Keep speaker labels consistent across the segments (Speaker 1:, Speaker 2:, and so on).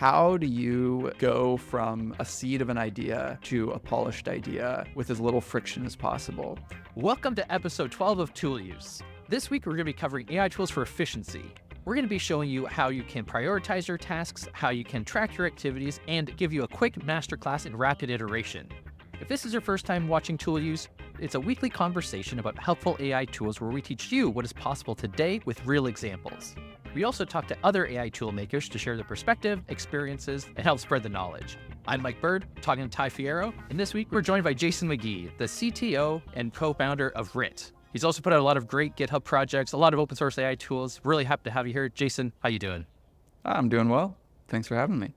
Speaker 1: how do you go from a seed of an idea to a polished idea with as little friction as possible?
Speaker 2: Welcome to episode 12 of Tool Use. This week, we're going to be covering AI tools for efficiency. We're going to be showing you how you can prioritize your tasks, how you can track your activities, and give you a quick masterclass in rapid iteration. If this is your first time watching Tool Use, it's a weekly conversation about helpful AI tools where we teach you what is possible today with real examples. We also talk to other AI tool makers to share their perspective, experiences, and help spread the knowledge. I'm Mike Bird, talking to Ty Fierro, and this week we're joined by Jason McGhee, the CTO and Co-Founder of RIT. He's also put out a lot of great GitHub projects, a lot of open source AI tools. Really happy to have you here. Jason, how you doing?
Speaker 1: I'm doing well. Thanks for having me.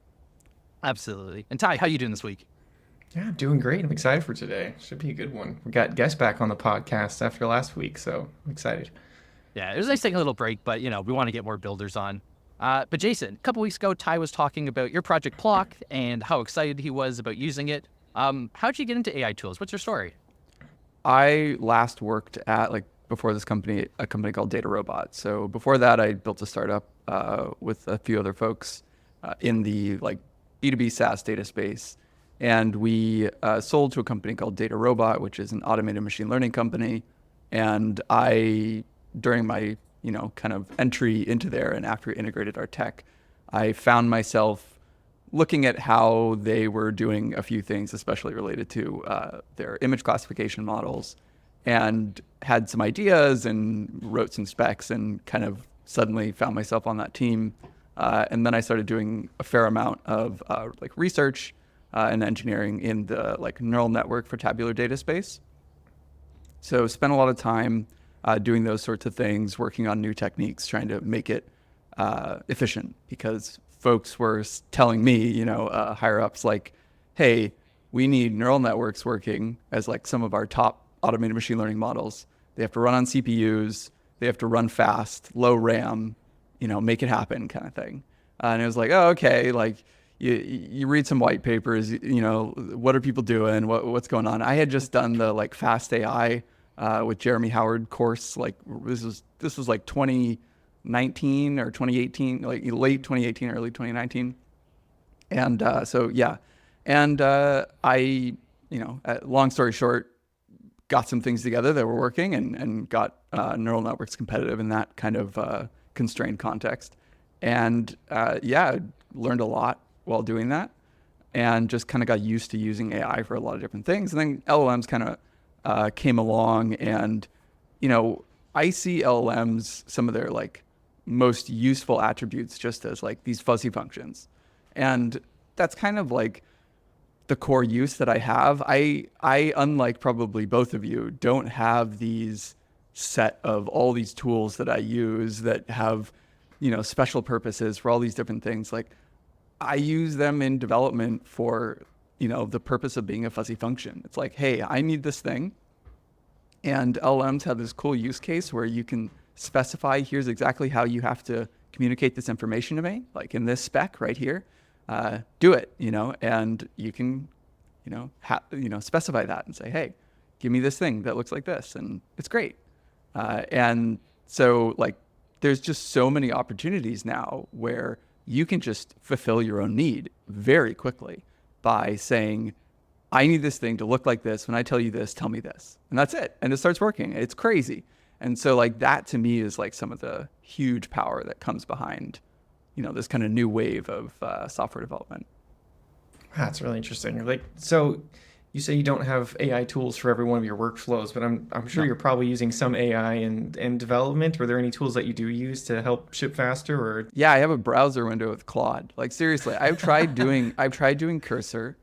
Speaker 2: Absolutely. And Ty, how you doing this week?
Speaker 3: Yeah, I'm doing great. I'm excited for today. Should be a good one. We got guests back on the podcast after last week, so I'm excited.
Speaker 2: Yeah, it was nice taking a little break, but we want to get more builders on. But Jason, a couple weeks ago, Ty was talking about your project Plock and how excited he was about using it. How'd you get into AI tools? What's your story?
Speaker 1: I last worked at, before this company, a company called Data Robot. So before that, I built a startup with a few other folks in the B2B SaaS data space. And we sold to a company called Data Robot, which is an automated machine learning company. And during my, kind of entry into there and after we integrated our tech, I found myself looking at how they were doing a few things, especially related to their image classification models, and had some ideas and wrote some specs and kind of suddenly found myself on that team. And then I started doing a fair amount of research and engineering in the neural network for tabular data space. So spent a lot of time doing those sorts of things, working on new techniques, trying to make it efficient, because folks were telling me, higher ups, hey, we need neural networks working as some of our top automated machine learning models. They have to run on CPUs, they have to run fast, low RAM, make it happen kind of thing. And it was oh, okay, you read some white papers, what are people doing? What's going on? I had just done the Fast AI with Jeremy Howard course. This was 2019 or 2018, late 2018, early 2019. And I, long story short, got some things together that were working and got neural networks competitive in that kind of constrained context. And learned a lot while doing that, and just kind of got used to using AI for a lot of different things. And then LLMs kind of came along, and I see LLMs, some of their most useful attributes just as these fuzzy functions, and that's kind of the core use that I have. I unlike probably both of you, don't have these set of all these tools that I use that have special purposes for all these different things. I use them in development for, the purpose of being a fuzzy function. It's hey, I need this thing. And LLMs have this cool use case where you can specify, here's exactly how you have to communicate this information to me, in this spec right here, do it, and you can, specify that and say, hey, give me this thing that looks like this. And it's great. And so there's just so many opportunities now where you can just fulfill your own need very quickly by saying, I need this thing to look like this. When I tell you this, tell me this. And that's it. And it starts working. It's crazy. And so that to me is some of the huge power that comes behind, this kind of new wave of software development.
Speaker 3: That's really interesting. So you say you don't have AI tools for every one of your workflows, but I'm sure you're probably using some AI in development. Were there any tools that you do use to help ship faster? Or
Speaker 1: yeah, I have a browser window with Claude. Seriously, I've tried doing Cursor,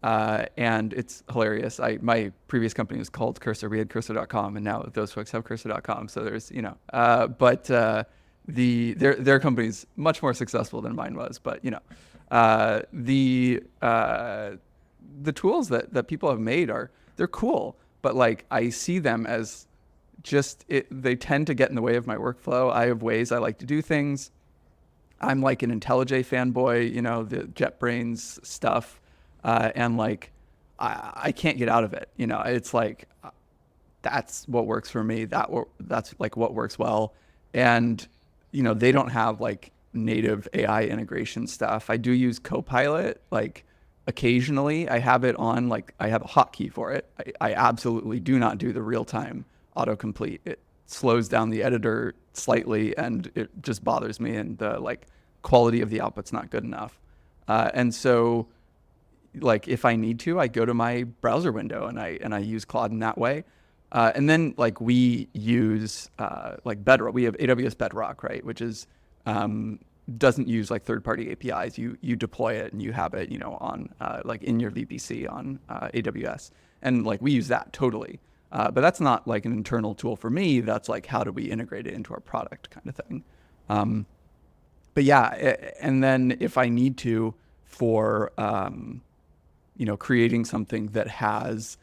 Speaker 1: and it's hilarious. My previous company was called Cursor. We had Cursor.com, and now those folks have Cursor.com. So there's but their company's much more successful than mine was. But the tools that people have made they're cool, but I see them as they tend to get in the way of my workflow. I have ways I like to do things. I'm an IntelliJ fanboy, the JetBrains stuff, and I can't get out of it. It's that's what works for me. That's what works well, and they don't have native AI integration stuff. I do use Copilot, like occasionally. I have it on, like I have a hotkey for it. I absolutely do not do the real-time autocomplete. It slows down the editor slightly and it just bothers me, and the like quality of the output's not good enough. And so like if I need to, I go to my browser window and I use Claude in that way. And then like we use like Bedrock. We have AWS Bedrock, right? Which is doesn't use like third-party APIs. You deploy it and you have it, on like in your VPC on AWS, and like we use that totally. But that's not like an internal tool for me. That's like how do we integrate it into our product kind of thing. But yeah, and then if I need to for creating something that has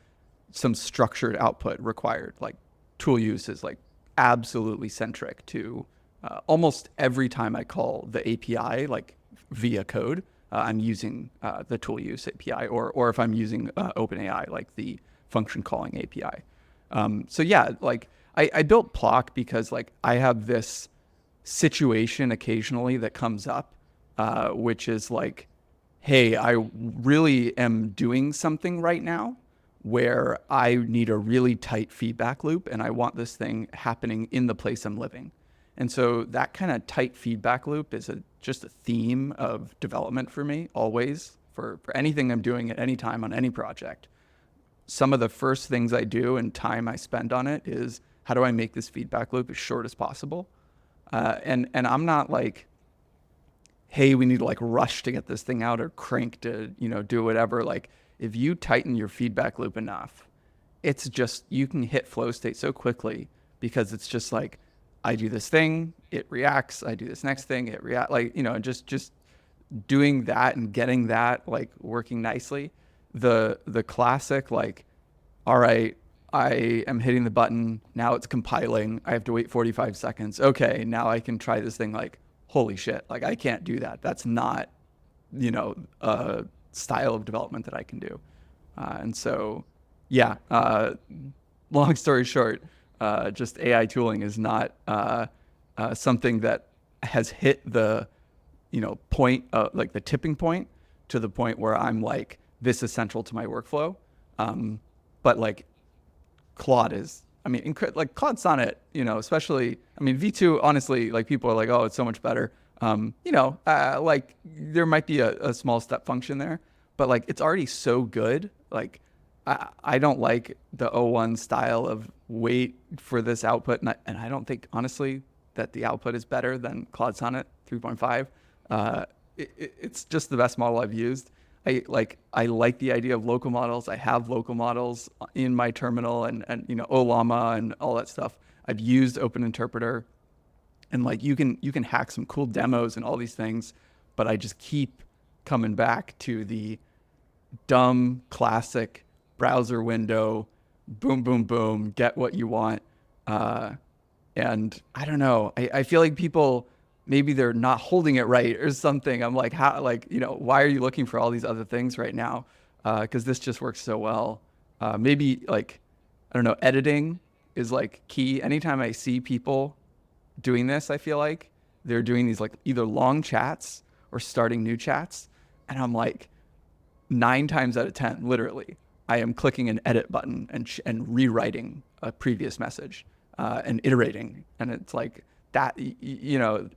Speaker 1: some structured output required, like tool use is like absolutely centric to almost every time I call the API, like via code, I'm using the tool use API, or if I'm using OpenAI, like the function calling API. So yeah, like I built Plock because like I have this situation occasionally that comes up, which is like, hey, I really am doing something right now where I need a really tight feedback loop and I want this thing happening in the place I'm living. And so that kind of tight feedback loop is just a theme of development for me, always, for anything I'm doing at any time on any project. Some of the first things I do and time I spend on it is how do I make this feedback loop as short as possible? And I'm not like, hey, we need to like rush to get this thing out or crank to, do whatever. Like if you tighten your feedback loop enough, it's just, you can hit flow state so quickly because it's just like, I do this thing, it reacts. I do this next thing, it reacts. Like, just doing that and getting that like working nicely. The classic, like, all right, I am hitting the button. Now it's compiling. I have to wait 45 seconds. Okay, now I can try this thing. Like, holy shit. Like, I can't do that. That's not, a style of development that I can do. And so, yeah, long story short, just AI tooling is not something that has hit the, point, like the tipping point to the point where I'm like, this is central to my workflow. But like Claude is, like Claude Sonnet, especially, V2, honestly, like people are like, oh, it's so much better. Like there might be a small step function there, but like it's already so good. Like I don't like the O1 style of wait for this output. And I don't think, honestly, that the output is better than Claude Sonnet 3.5. It's just the best model I've used. I like the idea of local models. I have local models in my terminal and Olama and all that stuff. I've used Open Interpreter, and like you can hack some cool demos and all these things, but I just keep coming back to the dumb classic browser window, boom, boom, boom, get what you want. And I don't know. I feel like people, maybe they're not holding it right or something. I'm like, how, like, why are you looking for all these other things right now? Because this just works so well. Maybe like, I don't know, editing is like key. Anytime I see people doing this, I feel like they're doing these like either long chats or starting new chats. And I'm like, 9 times out of 10, literally, I am clicking an edit button and rewriting a previous message and iterating. And it's like that,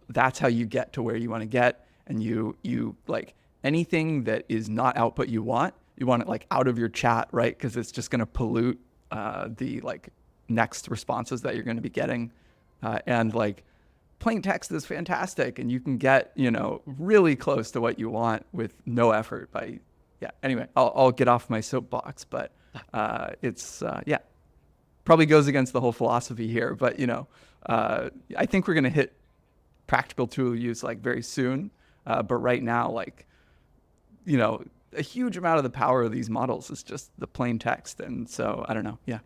Speaker 1: that's how you get to where you want to get. And you like anything that is not output you want it like out of your chat, right? Because it's just going to pollute the like next responses that you're going to be getting. And like plain text is fantastic. And you can get, really close to what you want with no effort by, yeah. Anyway, I'll get off my soapbox, but it's probably goes against the whole philosophy here. But I think we're gonna hit practical tool use like very soon. But right now, like a huge amount of the power of these models is just the plain text, and so I don't know. Yeah.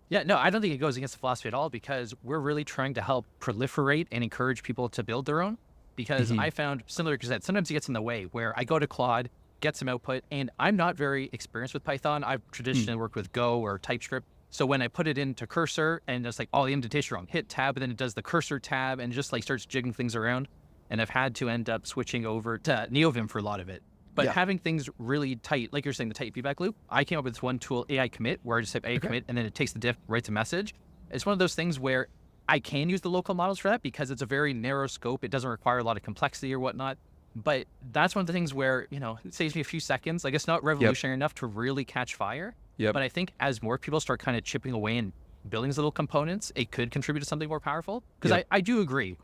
Speaker 2: Yeah, no, I don't think it goes against the philosophy at all, because we're really trying to help proliferate and encourage people to build their own. Because I found, similar to that, sometimes it gets in the way where I go to Claude, get some output, and I'm not very experienced with Python. I've traditionally worked with Go or TypeScript. So when I put it into cursor and it's like all the indentation wrong, hit tab, and then it does the cursor tab and just like starts jigging things around. and I've had to end up switching over to NeoVim for a lot of it. But having things really tight, like you're saying, the tight feedback loop, I came up with this one tool, AI commit, where I just type AI commit and then it takes the diff, writes a message. It's one of those things where I can use the local models for that because it's a very narrow scope. It doesn't require a lot of complexity or whatnot. But that's one of the things where, you know, it saves me a few seconds. Like, it's not revolutionary enough to really catch fire. But I think as more people start kind of chipping away and building these little components, it could contribute to something more powerful. Because I do agree.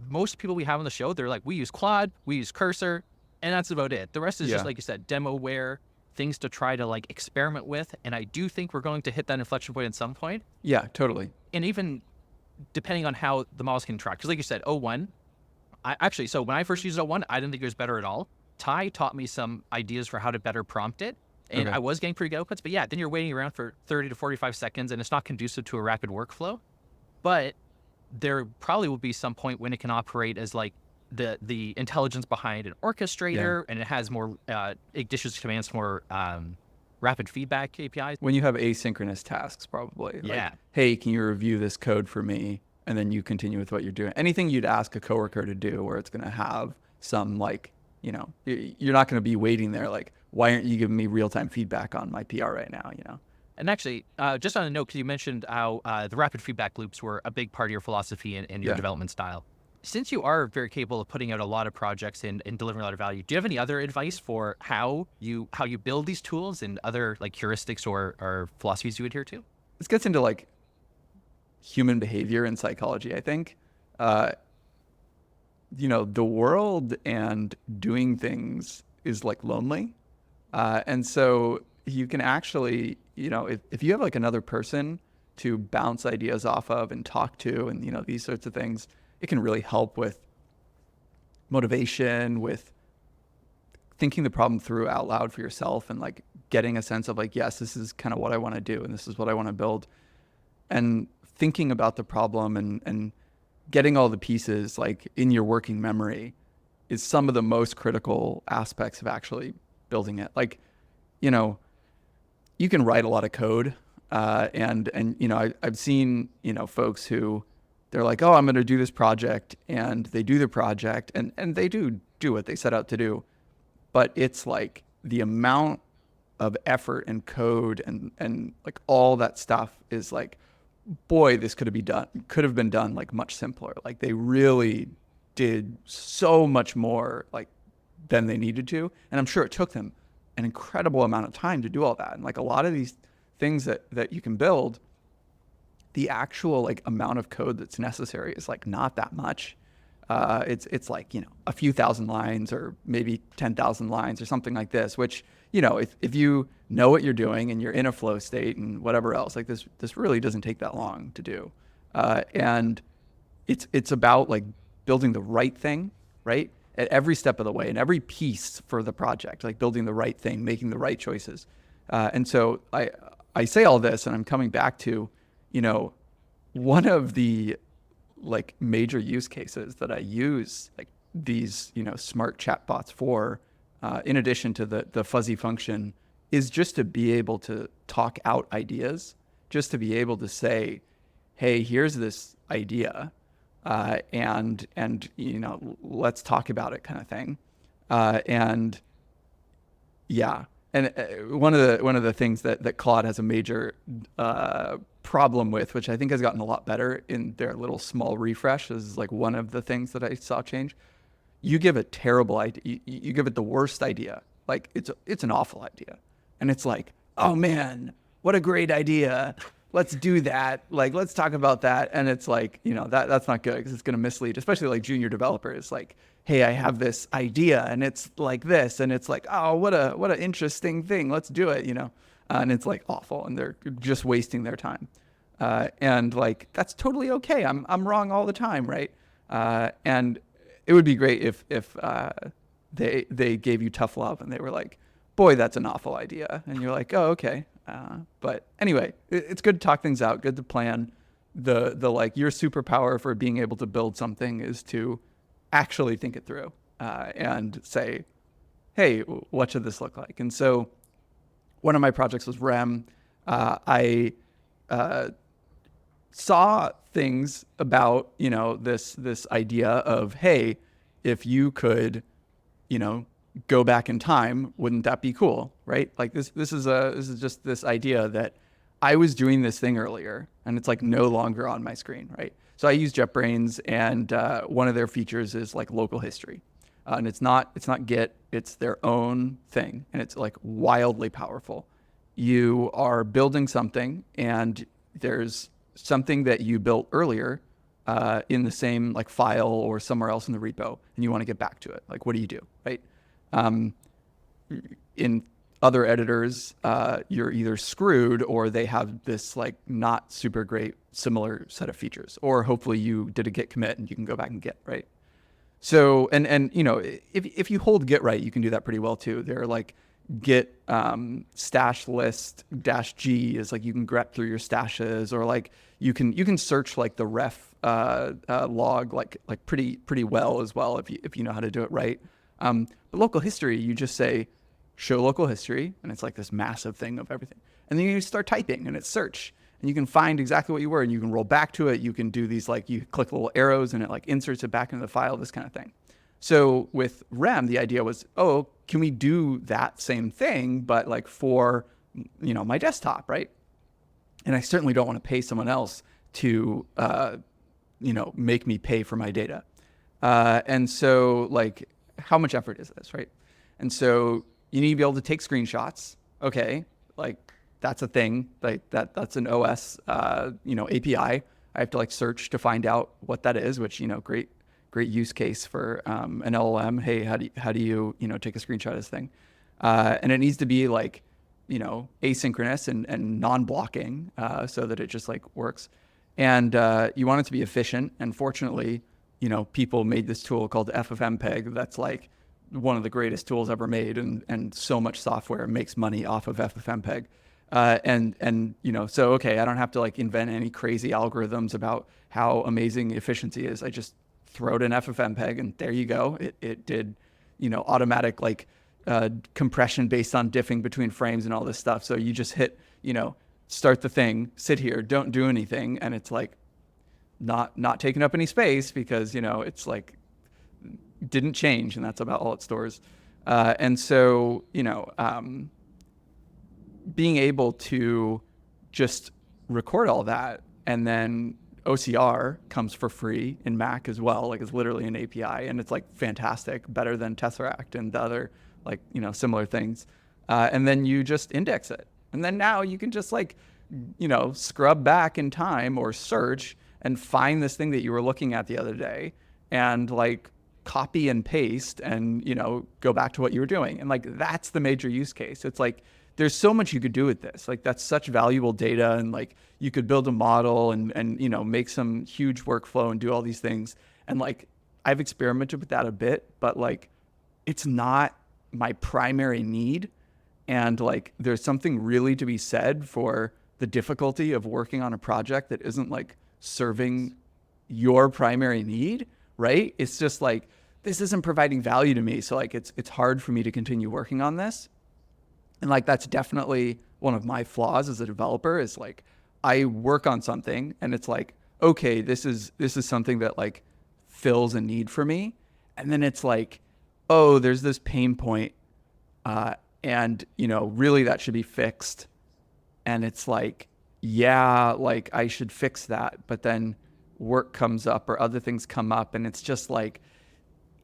Speaker 2: Most people we have on the show, they're like, we use Claude, we use Cursor, and that's about it. The rest is just, like you said, demoware, things to try to like experiment with. And I do think we're going to hit that inflection point at some point.
Speaker 1: Yeah, totally.
Speaker 2: And even depending on how the models can track. Because like you said, O1, so when I first used O1, I didn't think it was better at all. Ty taught me some ideas for how to better prompt it. And I was getting pretty good outputs. But yeah, then you're waiting around for 30 to 45 seconds and it's not conducive to a rapid workflow. But there probably will be some point when it can operate as like the intelligence behind an orchestrator, and it has more, it dishes commands more rapid feedback APIs.
Speaker 1: When you have asynchronous tasks, probably.
Speaker 2: Yeah.
Speaker 1: Like, hey, can you review this code for me? And then you continue with what you're doing. Anything you'd ask a coworker to do where it's going to have some like, you know, you're not going to be waiting there like, why aren't you giving me real-time feedback on my PR right now, you know?
Speaker 2: And actually, just on a note, because you mentioned how the rapid feedback loops were a big part of your philosophy and your development style. Since you are very capable of putting out a lot of projects and delivering a lot of value, do you have any other advice for how you build these tools and other like heuristics or philosophies you adhere to?
Speaker 1: This gets into like human behavior and psychology, I think. You know, the world and doing things is like lonely. And so you can actually, you know, if you have like another person to bounce ideas off of and talk to and, you know, these sorts of things, it can really help with motivation, with thinking the problem through out loud for yourself and like getting a sense of like, yes, this is kind of what I want to do and this is what I want to build. And thinking about the problem and getting all the pieces like in your working memory is some of the most critical aspects of actually building it. Like, you know, you can write a lot of code and you know, I've seen, you know, folks who they're like, oh, I'm going to do this project, and they do the project and they do what they set out to do. But it's like the amount of effort and code and like all that stuff is like, boy, this could have been done like much simpler. Like they really did so much more like than they needed to. And I'm sure it took them an incredible amount of time to do all that. And like a lot of these things that you can build, the actual like amount of code that's necessary is like not that much. It's like, you know, a few thousand lines or maybe 10,000 lines or something like this, which, you know, if you know what you're doing and you're in a flow state and whatever else, like this really doesn't take that long to do. And it's about like building the right thing, right? At every step of the way and every piece for the project, like building the right thing, making the right choices. And so I say all this and I'm coming back to, you know, one of the like major use cases that I use like these, you know, smart chatbots for, in addition to the fuzzy function, is just to be able to talk out ideas, just to be able to say, hey, here's this idea, and you know, let's talk about it, kind of thing. And yeah, and one of the things that Claude has a major problem with, which I think has gotten a lot better in their little small refresh, is like one of the things that I saw change. You give a terrible idea, you give it the worst idea, like it's an awful idea, and it's like, oh man, what a great idea, let's do that, like let's talk about that. And it's like, you know, that's not good because it's going to mislead, especially like junior developers. Like, hey, I have this idea and it's like this, and it's like, oh, what a interesting thing, let's do it, you know. And it's like awful, and they're just wasting their time. And like that's totally okay. I'm wrong all the time, right? And it would be great if they gave you tough love and they were like, boy, that's an awful idea, and you're like, oh, okay. But anyway, it's good to talk things out, good to plan. The like your superpower for being able to build something is to actually think it through and say, hey, what should this look like? And so one of my projects was REM. I saw things about, this idea of, hey, if you could, go back in time, wouldn't that be cool, right? Like this is just this idea that I was doing this thing earlier and it's like no longer on my screen, right? So I use JetBrains, and one of their features is like local history. And it's not Git, it's their own thing, and it's like wildly powerful. You are building something, and there's something that you built earlier in the same like file or somewhere else in the repo, and you want to get back to it. Like, what do you do, right? In other editors, you're either screwed or they have this like not super great similar set of features, or hopefully you did a Git commit and you can go back and Git, right? So, and if you hold Git right, you can do that pretty well too. They're like Git stash list -G is like you can grep through your stashes, or like you can search like the ref log like pretty well as well if you know how to do it right. But local history, you just say show local history, and it's like this massive thing of everything, and then you start typing and it's search, and you can find exactly what you were, and you can roll back to it. You can do these like you click little arrows and it like inserts it back into the file, this kind of thing. So with REM, the idea was, oh, can we do that same thing, but like for, my desktop, right? And I certainly don't want to pay someone else to, make me pay for my data. And so like, how much effort is this, right? And so you need to be able to take screenshots. Okay, like that's a thing. Like that's an OS, API. I have to like search to find out what that is, which, great use case for an LLM. Hey, how do you take a screenshot of this thing? And it needs to be like, asynchronous and non-blocking, so that it just like works. And you want it to be efficient. And fortunately, people made this tool called FFmpeg. That's like one of the greatest tools ever made, and so much software makes money off of FFmpeg. So okay, I don't have to like invent any crazy algorithms about how amazing efficiency is. I just throw it in FFmpeg, and there you go. It did, automatic like compression based on diffing between frames and all this stuff. So you just hit, start the thing, sit here, don't do anything, and it's like not taking up any space because it's like didn't change, and that's about all it stores. And so being able to just record all that, and then OCR comes for free in Mac as well. Like it's literally an API, and it's like fantastic, better than Tesseract and the other like similar things. And then you just index it, and then now you can just like scrub back in time or search and find this thing that you were looking at the other day, and like copy and paste and go back to what you were doing. And like that's the major use case. It's like there's so much you could do with this. Like that's such valuable data, and like you could build a model and make some huge workflow and do all these things. And like I've experimented with that a bit, but like it's not my primary need. And like there's something really to be said for the difficulty of working on a project that isn't like serving your primary need, right? It's just like this isn't providing value to me, so like it's hard for me to continue working on this. And like that's definitely one of my flaws as a developer, is like I work on something and it's like, okay, this is something that like fills a need for me, and then it's like, oh, there's this pain point, and really that should be fixed. And it's like, yeah, like I should fix that, but then work comes up or other things come up, and it's just like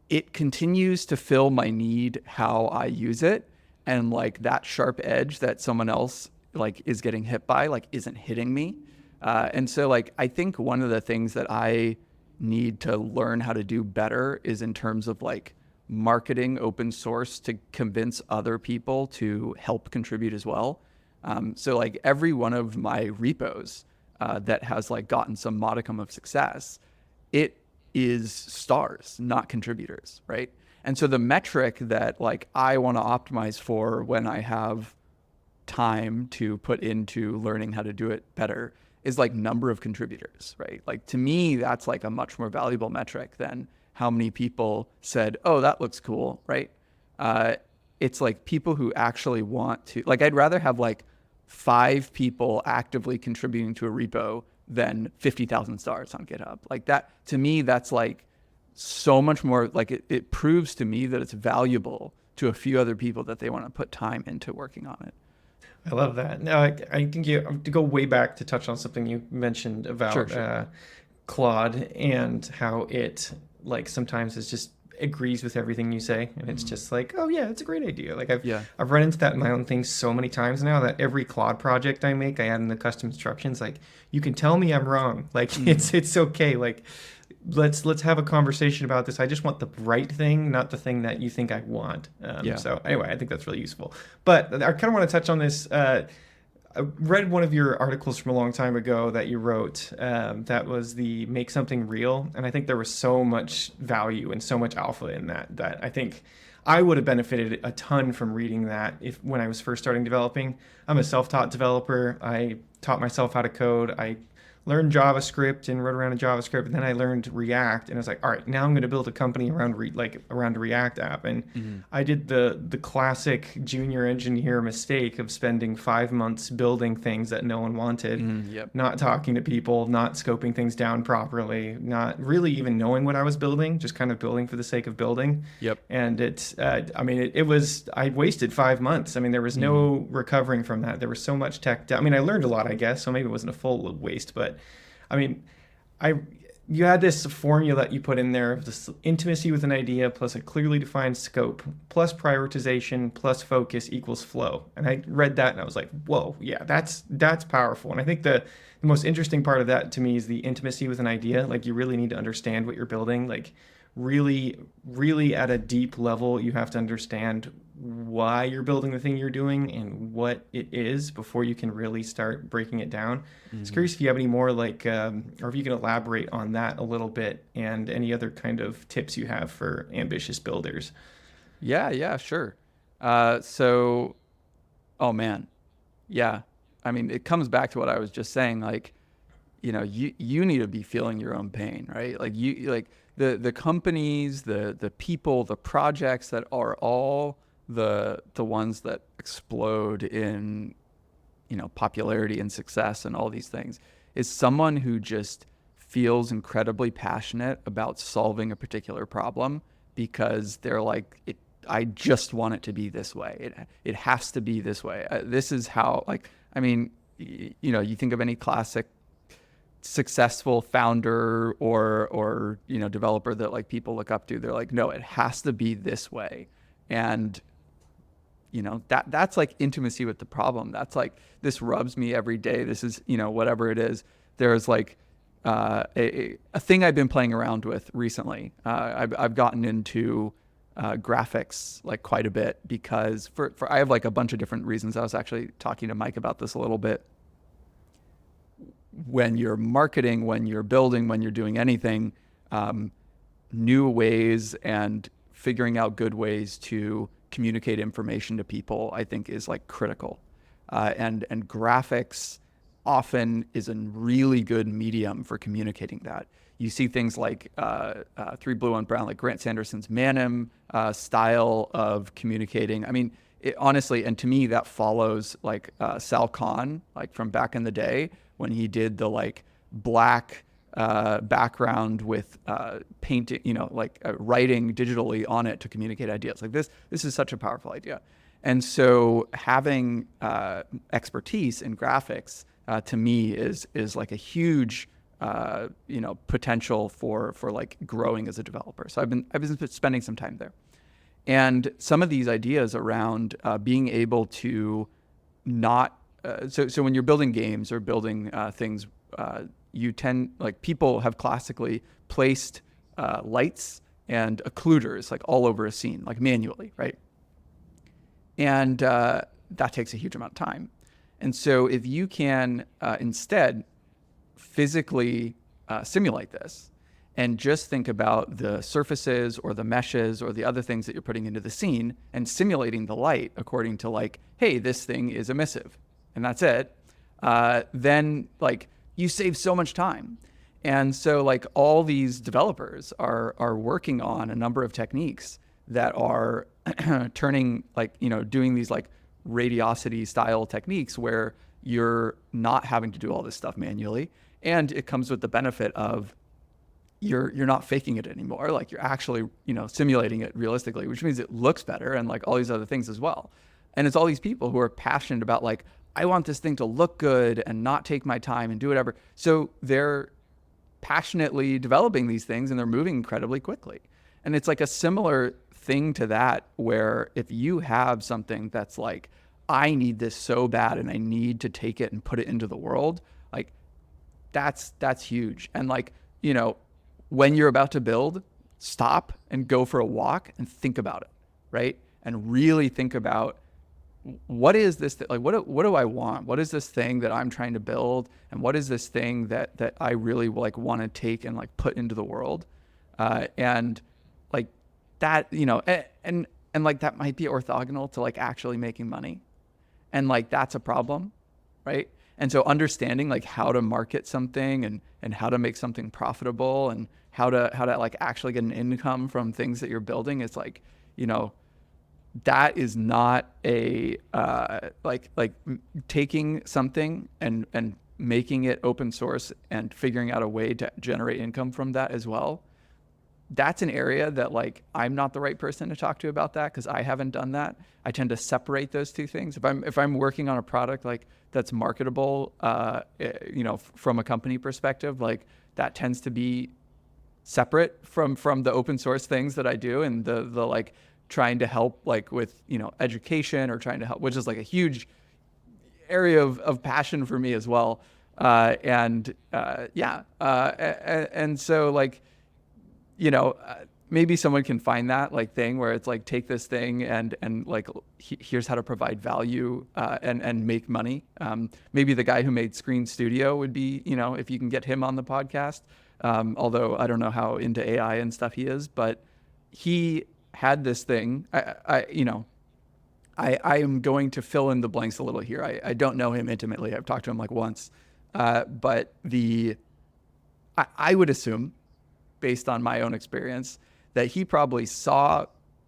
Speaker 1: it continues to fill my need how I use it. And like that sharp edge that someone else like is getting hit by like isn't hitting me. And so like I think one of the things that I need to learn how to do better is in terms of like marketing open source to convince other people to help contribute as well. So like every one of my repos that has like gotten some modicum of success, it is stars, not contributors, right? And so the metric that like I want to optimize for when I have time to put into learning how to do it better is like number of contributors, right? Like to me, that's like a much more valuable metric than how many people said, oh, that looks cool, right? It's like people who actually want to, like I'd rather have like 5 people actively contributing to a repo than 50,000 stars on GitHub. Like that, to me, that's like so much more, like it proves to me that it's valuable to a few other people that they want to put time into working on it.
Speaker 3: I love that. Now, I think to go way back to touch on something you mentioned about
Speaker 1: Sure.
Speaker 3: Claude and how it like sometimes is just agrees with everything you say, and it's just like, oh yeah, it's a great idea. Like
Speaker 1: Yeah.
Speaker 3: I've run into that in my own things so many times now that every Claude project I make, I add in the custom instructions like, you can tell me I'm wrong. Like it's okay. Like let's have a conversation about this. I just want the right thing, not the thing that you think I want.
Speaker 1: Yeah.
Speaker 3: So anyway, I think that's really useful. But I kind of want to touch on this. I read one of your articles from a long time ago that you wrote that was the make something real. And I think there was so much value and so much alpha in that I think I would have benefited a ton from reading that if when I was first starting developing. I'm a self-taught developer. I taught myself how to code. I learned JavaScript and wrote around in JavaScript, and then I learned React, and I was like, all right, now I'm going to build a company around around a React app. And I did the classic junior engineer mistake of spending 5 months building things that no one wanted,
Speaker 1: Yep.
Speaker 3: not talking to people, not scoping things down properly, not really even knowing what I was building, just kind of building for the sake of building.
Speaker 1: Yep.
Speaker 3: And it was, I wasted 5 months. I mean, there was no recovering from that. There was so much tech. I mean, I learned a lot, I guess, so maybe it wasn't a full waste, but I mean, you had this formula that you put in there of this intimacy with an idea plus a clearly defined scope plus prioritization plus focus equals flow. And I read that and I was like, whoa, yeah, that's powerful. And I think the most interesting part of that to me is the intimacy with an idea. Like you really need to understand what you're building. Like really, really at a deep level, you have to understand why you're building the thing you're doing and what it is before you can really start breaking it down. I was curious if you have any more or if you can elaborate on that a little bit and any other kind of tips you have for ambitious builders.
Speaker 1: Yeah, sure. Oh man, yeah. I mean, it comes back to what I was just saying. Like, you need to be feeling your own pain, right? Like the companies, the people, the projects that are all the ones that explode in, popularity and success and all these things is someone who just feels incredibly passionate about solving a particular problem because they're like, I just want it to be this way. It has to be this way. This is how, you think of any classic successful founder or developer that like people look up to. They're like, no, it has to be this way. And that's like intimacy with the problem. That's like, this rubs me every day. This is, whatever it is. There's like a thing I've been playing around with recently. I've gotten into graphics like quite a bit because for I have like a bunch of different reasons. I was actually talking to Mike about this a little bit. When you're marketing, when you're building, when you're doing anything, new ways and figuring out good ways to communicate information to people, I think is like critical. And graphics often is a really good medium for communicating that. You see things like 3 Blue, 1 Brown, like Grant Sanderson's Manim style of communicating. I mean, honestly, and to me, that follows like Sal Khan, like from back in the day when he did the like black background with painting, writing digitally on it to communicate ideas. Like this is such a powerful idea. And so having expertise in graphics to me is like a huge potential for like growing as a developer. So I've been spending some time there. And some of these ideas around being able to not so when you're building games or building things, you tend, like, people have classically placed lights and occluders like all over a scene, like manually, right? And that takes a huge amount of time. And so if you can instead physically simulate this and just think about the surfaces or the meshes or the other things that you're putting into the scene and simulating the light according to like, hey, this thing is emissive, and that's it, then like you save so much time. And so like all these developers are working on a number of techniques that are turning like, doing these like radiosity style techniques where you're not having to do all this stuff manually. And it comes with the benefit of you're not faking it anymore. Like you're actually, simulating it realistically, which means it looks better and like all these other things as well. And it's all these people who are passionate about like, I want this thing to look good and not take my time and do whatever. So they're passionately developing these things and they're moving incredibly quickly. And it's like a similar thing to that, where if you have something that's like, I need this so bad and I need to take it and put it into the world, like that's huge. And like, when you're about to build, stop and go for a walk and think about it, right? And really think about, what is this like, what do I want? What is this thing that I'm trying to build? And what is this thing that I really like want to take and like put into the world? And like that, and like that might be orthogonal to like actually making money. And like that's a problem, right? And so understanding like how to market something and how to make something profitable and how to like actually get an income from things that you're building is like, that is not a like taking something and making it open source and figuring out a way to generate income from that as well. That's an area that like I'm not the right person to talk to about that, because I haven't done that. I tend to separate those two things. If I'm working on a product like that's marketable, from a company perspective, like that tends to be separate from the open source things that I do, and the like trying to help like with education, or trying to help, which is like a huge area of passion for me as well. And so like, maybe someone can find that like thing where it's like, take this thing and like, here's how to provide value and make money. Maybe the guy who made Screen Studio would be, if you can get him on the podcast. Although I don't know how into AI and stuff he is, but he had this thing. I am going to fill in the blanks a little here. I don't know him intimately. I've talked to him like once, but I would assume, based on my own experience, that he probably saw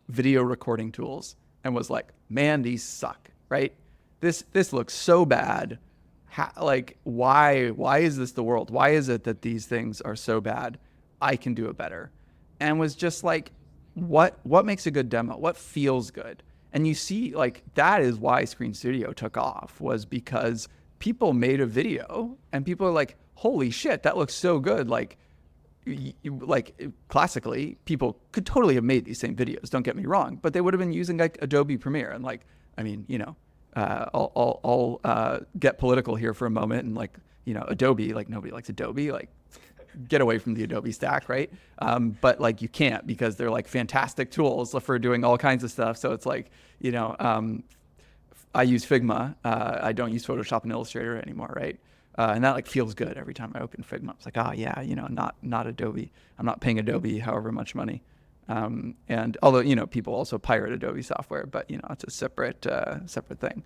Speaker 1: video recording tools and was like, man, these suck, right? This looks so bad. Why is this the world? Why is it that these things are so bad? I can do it better. And was just like, what makes a good demo? What feels good? And you see, like, that is why Screen Studio took off, was because people made a video and people are like, holy shit, that looks so good. Like classically, people could totally have made these same videos, don't get me wrong, but they would have been using like Adobe Premiere. And like, I mean, I'll get political here for a moment, and like, Adobe, like nobody likes Adobe, like get away from the Adobe stack, right? But like you can't, because they're like fantastic tools for doing all kinds of stuff. So it's like, I use Figma. I don't use Photoshop and Illustrator anymore, right? And that like feels good every time I open Figma. It's like, oh yeah, not Adobe. I'm not paying Adobe however much money. And although, people also pirate Adobe software, but it's a separate thing.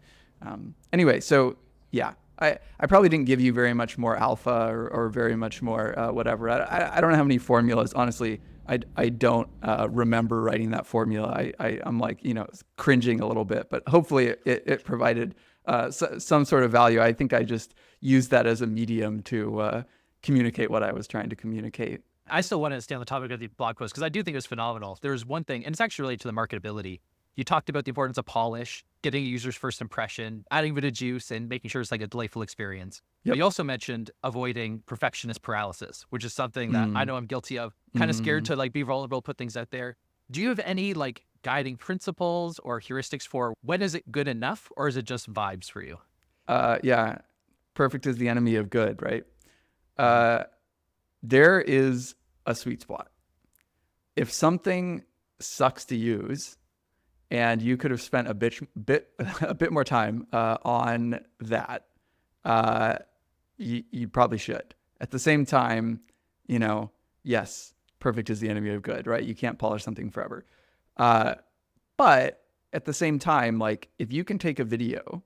Speaker 1: Anyway, so yeah, I probably didn't give you very much more alpha or very much more whatever. I don't know how many formulas, honestly. I don't remember writing that formula. I'm like, cringing a little bit, but hopefully it provided some sort of value. I think I just used that as a medium to communicate what I was trying to communicate.
Speaker 2: I still want to stay on the topic of the blog post, because I do think it was phenomenal. There's one thing, and it's actually related to the marketability. You talked about the importance of polish, getting a user's first impression, adding a bit of juice, and making sure it's like a delightful experience.
Speaker 1: Yep.
Speaker 2: But you also mentioned avoiding perfectionist paralysis, which is something that I know I'm guilty of. Kind of scared to like be vulnerable, put things out there. Do you have any like guiding principles or heuristics for when is it good enough, or is it just vibes for you?
Speaker 1: Yeah, perfect is the enemy of good, right? There is a sweet spot. If something sucks to use, and you could have spent a bit more time on that, you probably should. At the same time, yes, perfect is the enemy of good, right? You can't polish something forever. But at the same time, like if you can take a video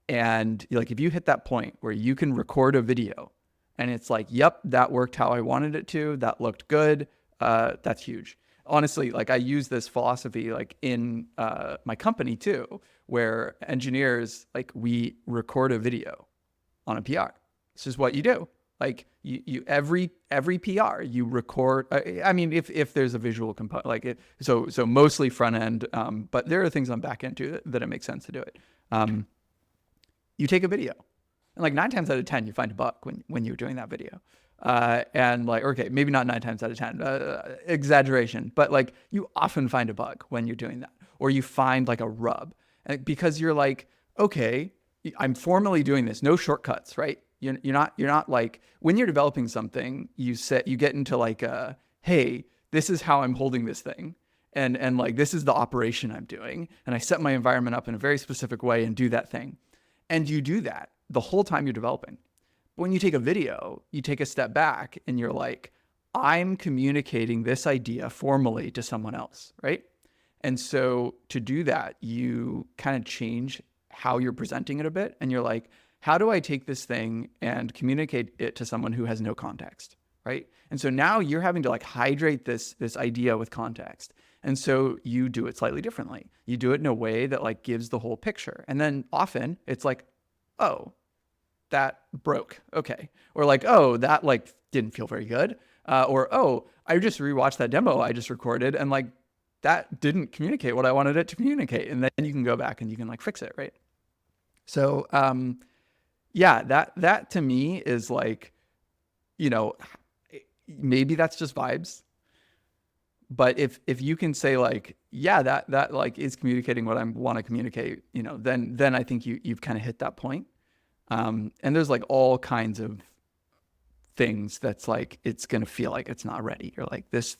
Speaker 1: and like if you hit that point where you can record a video and it's like, yep, that worked how I wanted it to, that looked good, that's huge. Honestly, like I use this philosophy like in my company too, where engineers, like we record a video on a PR. This is what you do. Like you every PR you record. I mean, if there's a visual component, like it, so mostly front end, but there are things on back end too that it makes sense to do it. You take a video, and like 9 times out of 10, you find a bug when you're doing that video. And like, okay, maybe not 9 times out of 10, exaggeration, but like you often find a bug when you're doing that, or you find like a rub, because you're like, okay, I'm formally doing this, no shortcuts, right? You're not like, when you're developing something, you get into like hey, this is how I'm holding this thing. And like, this is the operation I'm doing. And I set my environment up in a very specific way and do that thing. And you do that the whole time you're developing. But when you take a video, you take a step back and you're like, I'm communicating this idea formally to someone else, right? And so to do that, you kind of change how you're presenting it a bit. And you're like, how do I take this thing and communicate it to someone who has no context, right? And so now you're having to like hydrate this idea with context. And so you do it slightly differently. You do it in a way that like gives the whole picture. And then often it's like, oh, that broke. Okay. Or like, oh, that like didn't feel very good. Or, oh, I just rewatched that demo I just recorded and like that didn't communicate what I wanted it to communicate. And then you can go back and you can like fix it, right? So, yeah, that to me is like, maybe that's just vibes. But if you can say like, yeah, that like is communicating what I want to communicate, then I think you've kind of hit that point. And there's like all kinds of things that's like, it's going to feel like it's not ready. You're like, this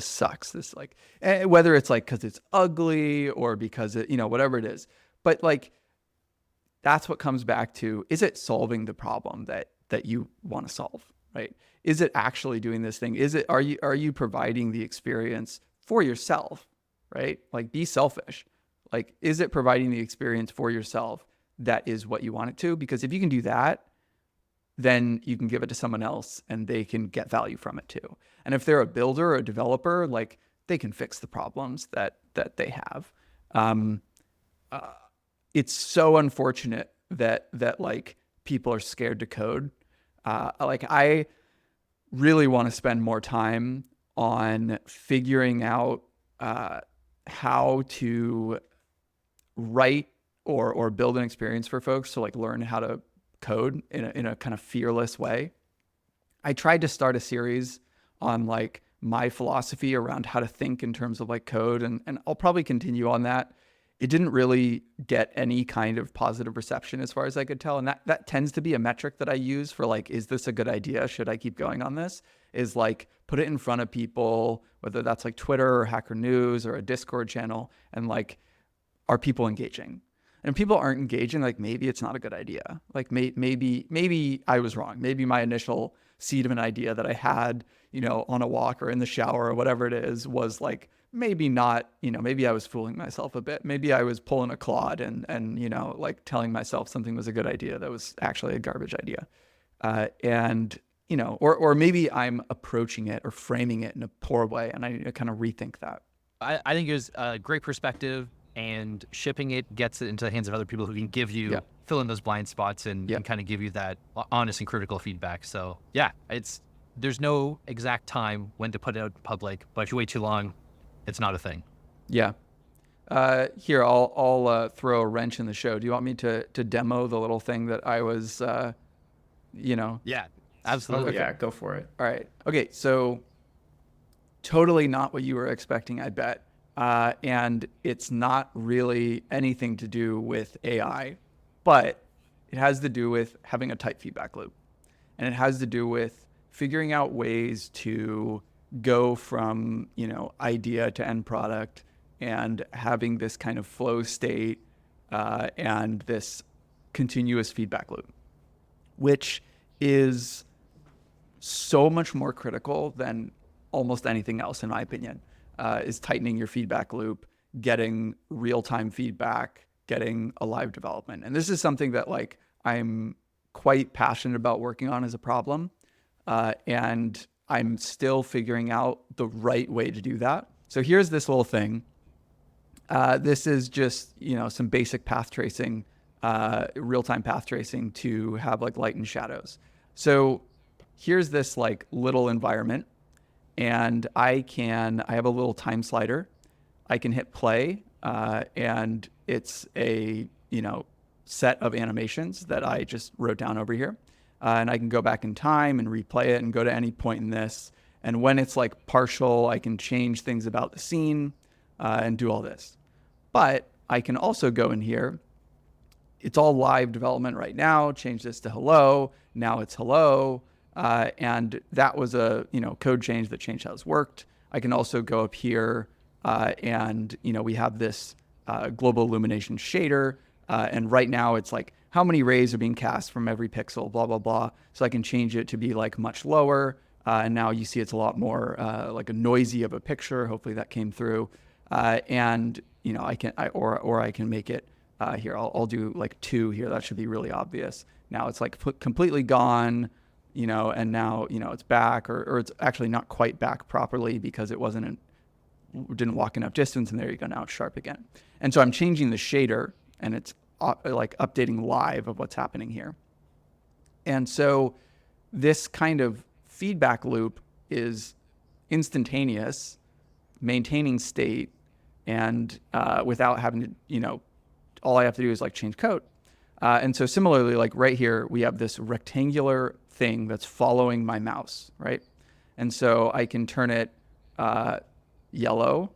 Speaker 1: sucks. This like, whether it's like, cause it's ugly or because it, whatever it is, but like, that's what comes back to, is it solving the problem that you want to solve, right? Is it actually doing this thing? Are you providing the experience for yourself, right? Like, be selfish. Like, is it providing the experience for yourself that is what you want it to? Because if you can do that, then you can give it to someone else and they can get value from it too. And if they're a builder or a developer, like, they can fix the problems that they have. It's so unfortunate that like people are scared to code. Like, I really want to spend more time on figuring out how to write or build an experience for folks to like learn how to code in a kind of fearless way. I tried to start a series on like my philosophy around how to think in terms of like code, and I'll probably continue on that. It didn't really get any kind of positive reception as far as I could tell. And that tends to be a metric that I use for like, is this a good idea? Should I keep going on this? Is like, put it in front of people, whether that's like Twitter or Hacker News or a Discord channel, and like, are people engaging? And if people aren't engaging, like, maybe it's not a good idea. Like, maybe I was wrong. Maybe my initial seed of an idea that I had, on a walk or in the shower or whatever it is, was like, maybe not, maybe I was fooling myself a bit. Maybe I was pulling a Claude and like telling myself something was a good idea that was actually a garbage idea. Or maybe I'm approaching it or framing it in a poor way, and I need to kind of rethink that.
Speaker 2: I think it was a great perspective, and shipping it gets it into the hands of other people who can give you, fill in those blind spots and kind of give you that honest and critical feedback. So yeah, there's no exact time when to put it out in public, but if you wait too long, it's not a thing.
Speaker 1: Yeah. Here, I'll throw a wrench in the show. Do you want me to demo the little thing that I was,
Speaker 2: Yeah, absolutely.
Speaker 3: Okay. Yeah, go for it.
Speaker 1: All right. Okay. So totally not what you were expecting, I bet. And it's not really anything to do with AI, but it has to do with having a tight feedback loop. And it has to do with figuring out ways to go from, idea to end product, and having this kind of flow state and this continuous feedback loop, which is so much more critical than almost anything else, in my opinion, is tightening your feedback loop, getting real-time feedback, getting a live development. And this is something that like I'm quite passionate about working on as a problem. And I'm still figuring out the right way to do that. So here's this little thing. This is just, some basic path tracing, real-time path tracing to have like light and shadows. So here's this like little environment, and I have a little time slider. I can hit play, and it's a, set of animations that I just wrote down over here. And I can go back in time and replay it and go to any point in this. And when it's like partial, I can change things about the scene, and do all this. But I can also go in here. It's all live development right now. Change this to hello. Now it's hello. And that was a, code change that changed how this worked. I can also go up here, and, we have this global illumination shader. And right now it's like how many rays are being cast from every pixel, blah, blah, blah. So I can change it to be like much lower. And now you see it's a lot more like a noisy of a picture. Hopefully that came through. And, I can make it here. I'll do like 2 here. That should be really obvious. Now it's like completely gone, and now, it's back, or it's actually not quite back properly because it didn't walk enough distance. And there you go. Now it's sharp again. And so I'm changing the shader, and it's like updating live of what's happening here. And so this kind of feedback loop is instantaneous, maintaining state, and without having to, all I have to do is like change code. And so similarly, like right here, we have this rectangular thing that's following my mouse, right? And so I can turn it yellow,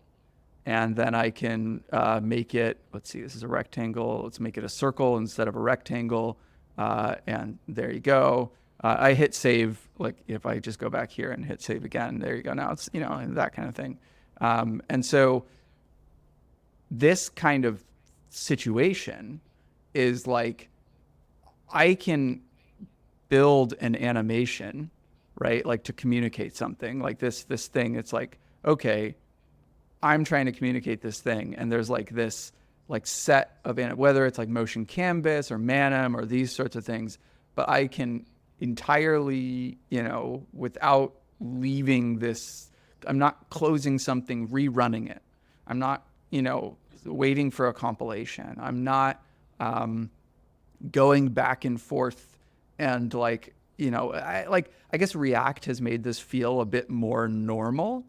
Speaker 1: and then I can make it, let's see, this is a rectangle. Let's make it a circle instead of a rectangle. And there you go. I hit save, like if I just go back here and hit save again, there you go. Now it's, that kind of thing. And so this kind of situation is like, I can build an animation, right? Like to communicate something like this thing. It's like, okay, I'm trying to communicate this thing. And there's like this like set of, whether it's like motion canvas or Manim or these sorts of things, but I can entirely, without leaving this, I'm not closing something, rerunning it. I'm not, waiting for a compilation. I'm not going back and forth and like, I guess React has made this feel a bit more normal,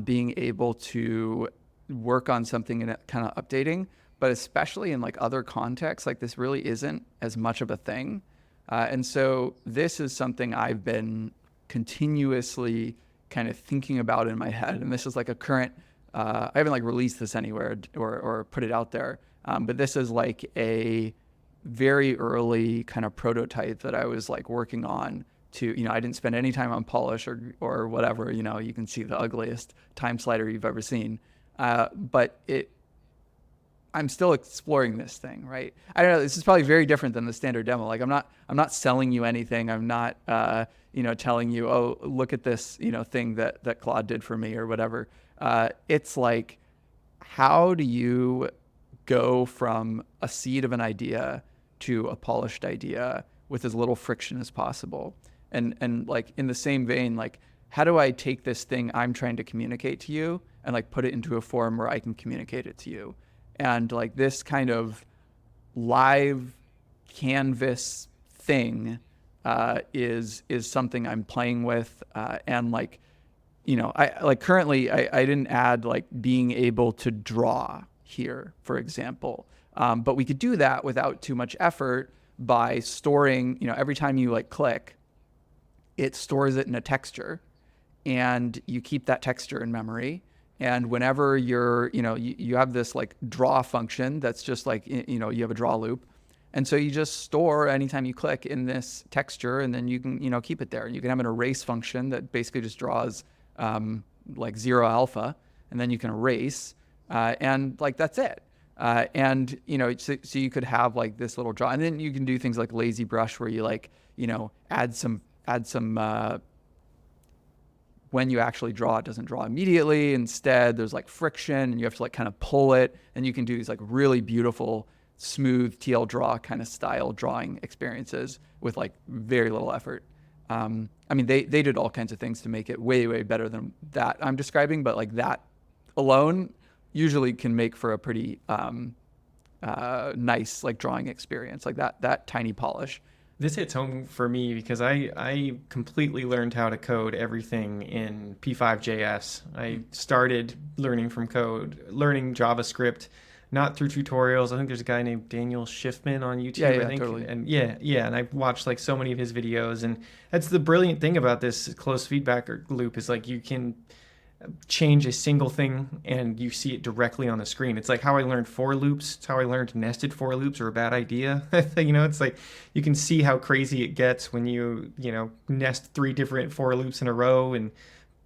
Speaker 1: being able to work on something and kind of updating, but especially in like other contexts, like this really isn't as much of a thing. And so this is something I've been continuously kind of thinking about in my head. And this is like a current, I haven't like released this anywhere or put it out there. But this is like a very early kind of prototype that I was like working on to, I didn't spend any time on polish or whatever, you can see the ugliest time slider you've ever seen. But I'm still exploring this thing, right? I don't know. This is probably very different than the standard demo. Like I'm not selling you anything. I'm not, telling you, oh, look at this, thing that Claude did for me or whatever. It's like, how do you go from a seed of an idea to a polished idea with as little friction as possible? And like in the same vein, like how do I take this thing I'm trying to communicate to you and like put it into a form where I can communicate it to you? And like this kind of live canvas thing is something I'm playing with, and like, I like currently I didn't add like being able to draw here, for example, but we could do that without too much effort by storing, every time you like click, it stores it in a texture, and you keep that texture in memory. And whenever you're, you have this like draw function that's just like, you have a draw loop. And so you just store anytime you click in this texture, and then you can, keep it there. And you can have an erase function that basically just draws like 0 alpha, and then you can erase, and like that's it. And, so you could have like this little draw, and then you can do things like lazy brush where you like, add some when you actually draw, it doesn't draw immediately. Instead, there's like friction, and you have to like kind of pull it, and you can do these like really beautiful, smooth TL draw kind of style drawing experiences with like very little effort. They did all kinds of things to make it way, way better than that I'm describing, but like that alone usually can make for a pretty nice like drawing experience, like that tiny polish.
Speaker 3: This hits home for me because I completely learned how to code everything in P5.js. I started learning from code, learning JavaScript, not through tutorials. I think there's a guy named Daniel Schiffman on
Speaker 1: Yeah,
Speaker 3: YouTube, I
Speaker 1: yeah,
Speaker 3: think.
Speaker 1: totally.
Speaker 3: And yeah. And I've watched like so many of his videos. And that's the brilliant thing about this closed feedback loop is like you can change a single thing and you see it directly on the screen. It's like how I learned for loops. It's how I learned nested for loops are a bad idea. It's like you can see how crazy it gets when you nest 3 different for loops in a row and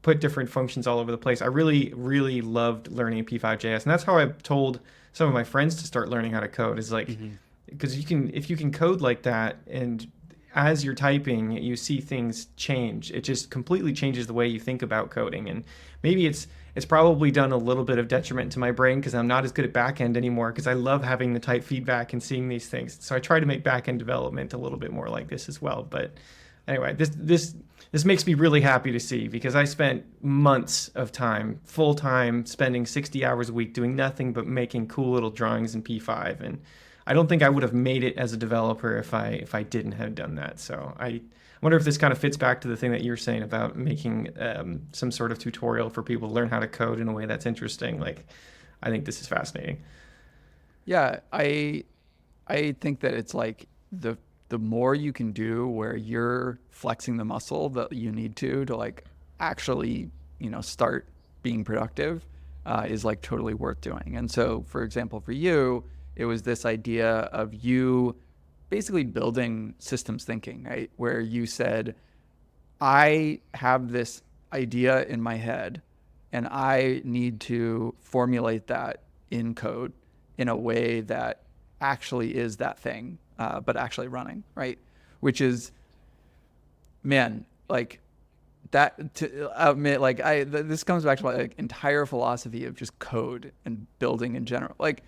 Speaker 3: put different functions all over the place. I really, really loved learning P5.js. And that's how I've told some of my friends to start learning how to code is like,
Speaker 2: Mm-hmm.
Speaker 3: because if you can code like that and as you're typing, you see things change. It just completely changes the way you think about coding. And maybe it's probably done a little bit of detriment to my brain because I'm not as good at backend anymore because I love having the type feedback and seeing these things. So I try to make backend development a little bit more like this as well. But anyway, this makes me really happy to see because I spent months of time, full time, spending 60 hours a week doing nothing but making cool little drawings in P5. And I don't think I would have made it as a developer if I didn't have done that. So I wonder if this kind of fits back to the thing that you're saying about making some sort of tutorial for people to learn how to code in a way that's interesting. Like, I think this is fascinating.
Speaker 1: Yeah, I think that it's like the more you can do where you're flexing the muscle that you need to like actually, start being productive is like totally worth doing. And so, for example, for you, it was this idea of you basically building systems thinking, right? Where you said, I have this idea in my head and I need to formulate that in code in a way that actually is that thing, but actually running, right? Which is, man, like that to admit, like this comes back to my like entire philosophy of just code and building in general. Like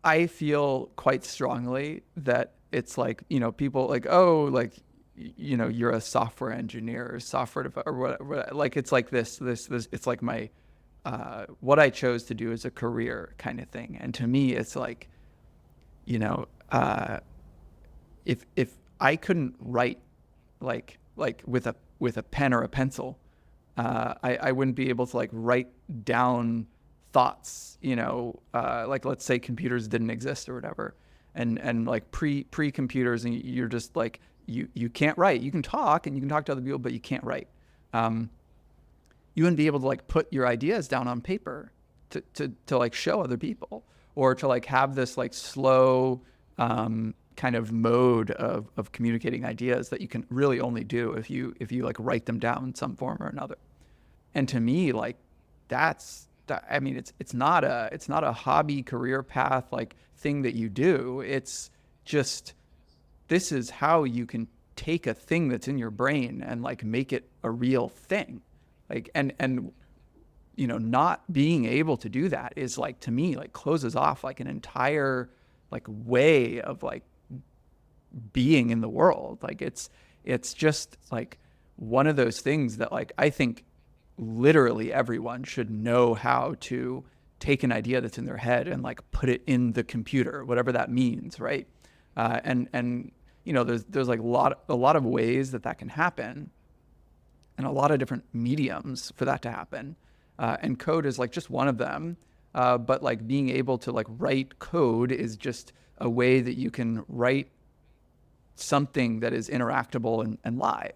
Speaker 1: I feel quite strongly that it's like, people like, oh, like, you're a software engineer or software developer or whatever. Like, it's like this, it's like my, what I chose to do as a career kind of thing. And to me, it's like, you know, uh, if I couldn't write like with a pen or a pencil, I wouldn't be able to like write down thoughts, like let's say computers didn't exist or whatever, and like pre computers, and you're just like you can't write. You can talk and you can talk to other people, but you can't write. You wouldn't be able to like put your ideas down on paper to like show other people, or to like have this like slow kind of mode of communicating ideas that you can really only do if you like write them down in some form or another. And to me, like I mean, it's not a hobby career path like thing that you do. It's just, this is how you can take a thing that's in your brain and like make it a real thing. Like, and not being able to do that is like, to me, like closes off like an entire like way of like being in the world. Like it's just like one of those things that like I think literally everyone should know how to take an idea that's in their head and like put it in the computer, whatever that means, right? And there's like a lot of ways that can happen, and a lot of different mediums for that to happen. And code is like just one of them. But like being able to like write code is just a way that you can write something that is interactable and live,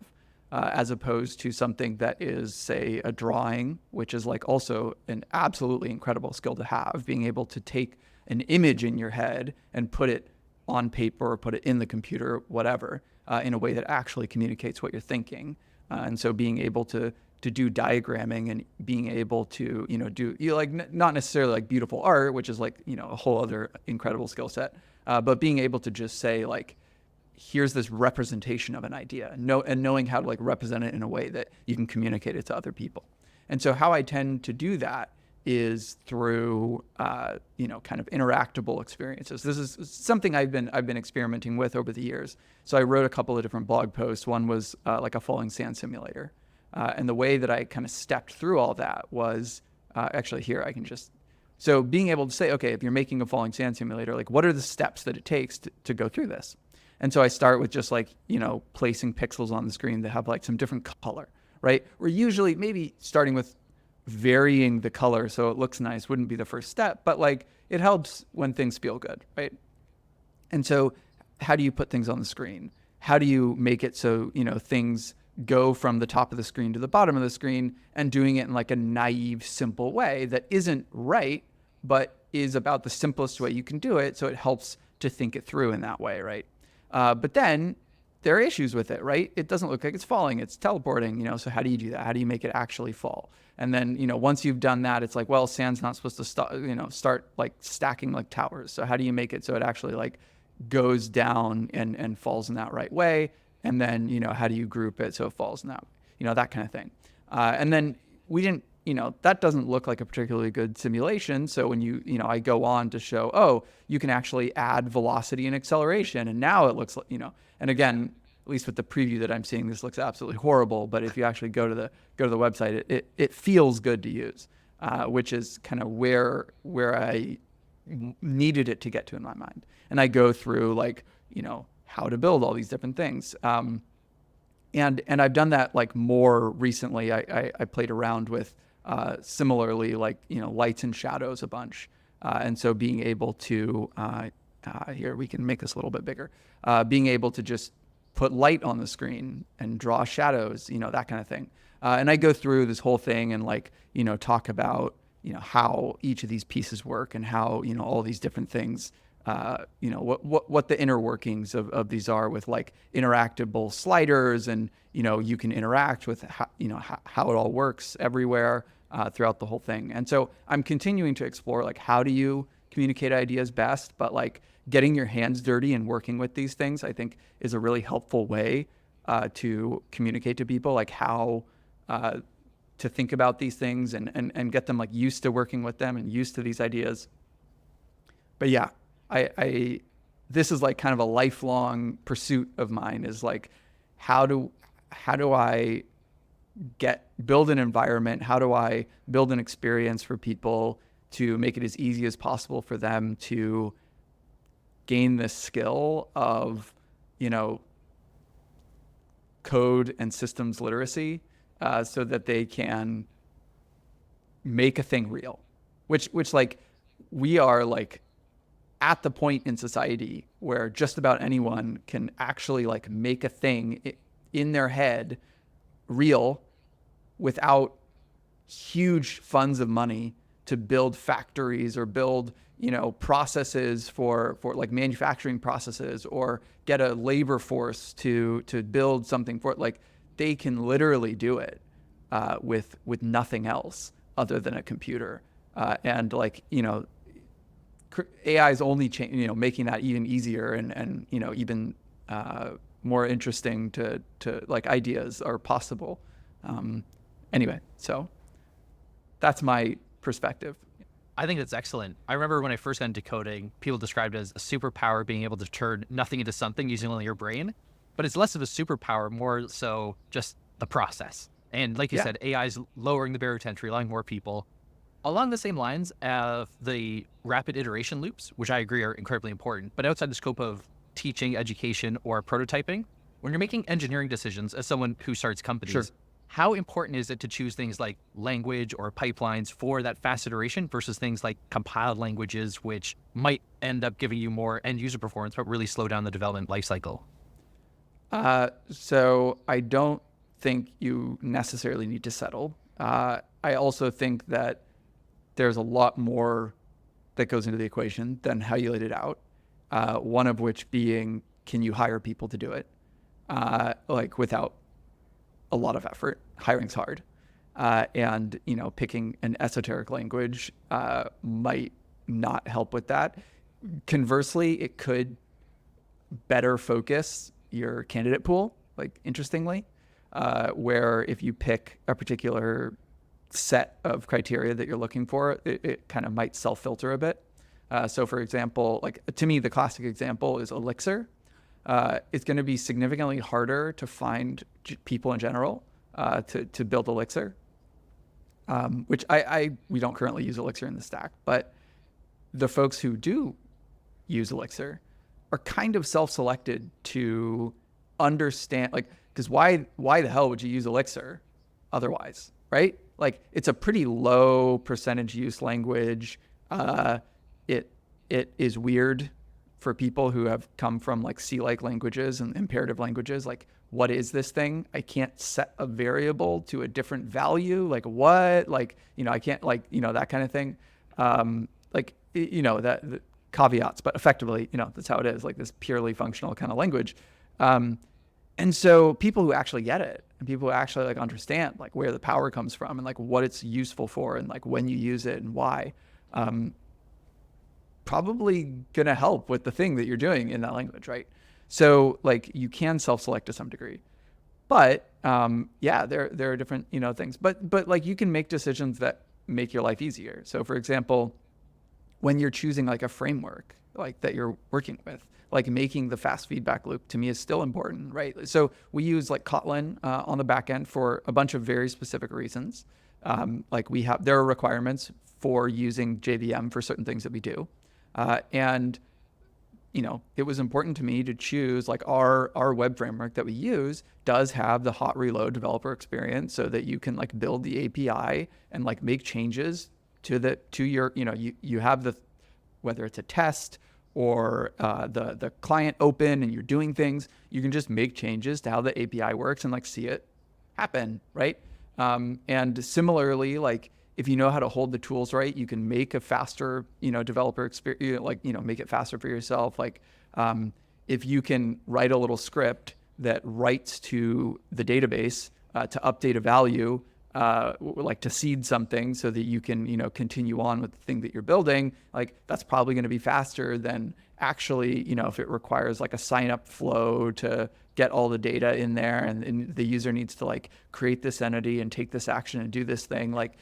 Speaker 1: as opposed to something that is, say, a drawing, which is like also an absolutely incredible skill to have, being able to take an image in your head and put it on paper or put it in the computer, whatever, in a way that actually communicates what you're thinking. And so being able to do diagramming and being able to, do not necessarily like beautiful art, which is like, a whole other incredible skill set, but being able to just say like, here's this representation of an idea, and knowing how to like represent it in a way that you can communicate it to other people. And so how I tend to do that is through, kind of interactable experiences. This is something I've been experimenting with over the years. So I wrote a couple of different blog posts. One was like a falling sand simulator. And the way that I kind of stepped through all that was, actually here, so being able to say, okay, if you're making a falling sand simulator, like what are the steps that it takes to go through this? And so I start with just like, placing pixels on the screen that have like some different color, right? We're usually maybe starting with varying the color so it looks nice wouldn't be the first step, but like it helps when things feel good, right? And so how do you put things on the screen? How do you make it so, things go from the top of the screen to the bottom of the screen, and doing it in like a naive, simple way that isn't right, but is about the simplest way you can do it. So it helps to think it through in that way, right? But then there are issues with it, right? It doesn't look like it's falling, it's teleporting, so how do you do that? How do you make it actually fall? And then, once you've done that, it's like, well, sand's not supposed to start like stacking like towers. So how do you make it so it actually like goes down and falls in that right way? And then, how do you group it so it falls in that, that kind of thing. And then we didn't, that doesn't look like a particularly good simulation. So when I go on to show, oh, you can actually add velocity and acceleration. And now it looks like, and again, at least with the preview that I'm seeing, this looks absolutely horrible. But if you actually go to the website, it feels good to use, which is kind of where I needed it to get to in my mind. And I go through like, how to build all these different things. And I've done that like more recently. I played around with similarly like, lights and shadows a bunch. And so being able to, here, we can make this a little bit bigger, being able to just put light on the screen and draw shadows, that kind of thing. And I go through this whole thing and like, talk about, how each of these pieces work and how, all these different things, what the inner workings of these are with like interactable sliders, and, you can interact with how it all works everywhere throughout the whole thing. And so I'm continuing to explore like, how do you communicate ideas best, but like getting your hands dirty and working with these things, I think is a really helpful way to communicate to people, like how to think about these things and get them like used to working with them and used to these ideas. But yeah, I this is like kind of a lifelong pursuit of mine, is like, how do I build an environment? How do I build an experience for people to make it as easy as possible for them to gain this skill of, code and systems literacy, so that they can make a thing real, which like we are like at the point in society where just about anyone can actually like make a thing in their head real without huge funds of money to build factories or build, processes for like manufacturing processes, or get a labor force to build something for it. Like they can literally do it with nothing else other than a computer. And like, AI is only making that even easier and even more interesting to like ideas are possible. Anyway, so that's my perspective.
Speaker 2: I think that's excellent. I remember when I first got into coding, people described it as a superpower, being able to turn nothing into something using only your brain. But it's less of a superpower, more so just the process. And like you said, AI is lowering the barrier to entry, allowing more people. Along the same lines of the rapid iteration loops, which I agree are incredibly important, but outside the scope of teaching, education, or prototyping, when you're making engineering decisions as someone who starts companies,
Speaker 1: Sure.
Speaker 2: how important is it to choose things like language or pipelines for that fast iteration versus things like compiled languages, which might end up giving you more end user performance, but really slow down the development lifecycle?
Speaker 1: So I don't think you necessarily need to settle. I also think that there's a lot more that goes into the equation than how you laid it out. One of which being, can you hire people to do it? Like without a lot of effort. Hiring's hard. And, picking an esoteric language might not help with that. Conversely, it could better focus your candidate pool, like interestingly, where if you pick a particular set of criteria that you're looking for, it kind of might self-filter a bit. So for example, like to me, the classic example is Elixir. It's going to be significantly harder to find people in general to build Elixir, which we don't currently use Elixir in the stack, but the folks who do use Elixir are kind of self-selected to understand, like, because why the hell would you use Elixir otherwise, right? Like, it's a pretty low percentage use language. It is weird for people who have come from like C-like languages and imperative languages. Like, what is this thing? I can't set a variable to a different value. Like, what? Like, I can't, like, that kind of thing. Like, that the caveats, but effectively, that's how it is, like this purely functional kind of language. And so people who actually get it, and people who actually like understand like where the power comes from and like what it's useful for and like when you use it and why, probably gonna help with the thing that you're doing in that language, right? So like you can self-select to some degree, but yeah, there are different things, but like you can make decisions that make your life easier. So for example, when you're choosing like a framework like that you're working with, like making the fast feedback loop to me is still important, right? So we use like Kotlin on the back end for a bunch of very specific reasons. Like there are requirements for using JVM for certain things that we do. And it was important to me to choose like our web framework that we use does have the hot reload developer experience so that you can like build the API and like make changes to your, you have the, whether it's a test or the client open and you're doing things, you can just make changes to how the API works and like see it happen, right? And similarly, like if you know how to hold the tools right, you can make a faster, developer experience, like, make it faster for yourself. Like if you can write a little script that writes to the database to update a value, like to seed something so that you can, continue on with the thing that you're building, like that's probably going to be faster than actually, if it requires like a sign up flow to get all the data in there and the user needs to like create this entity and take this action and do this thing. Like,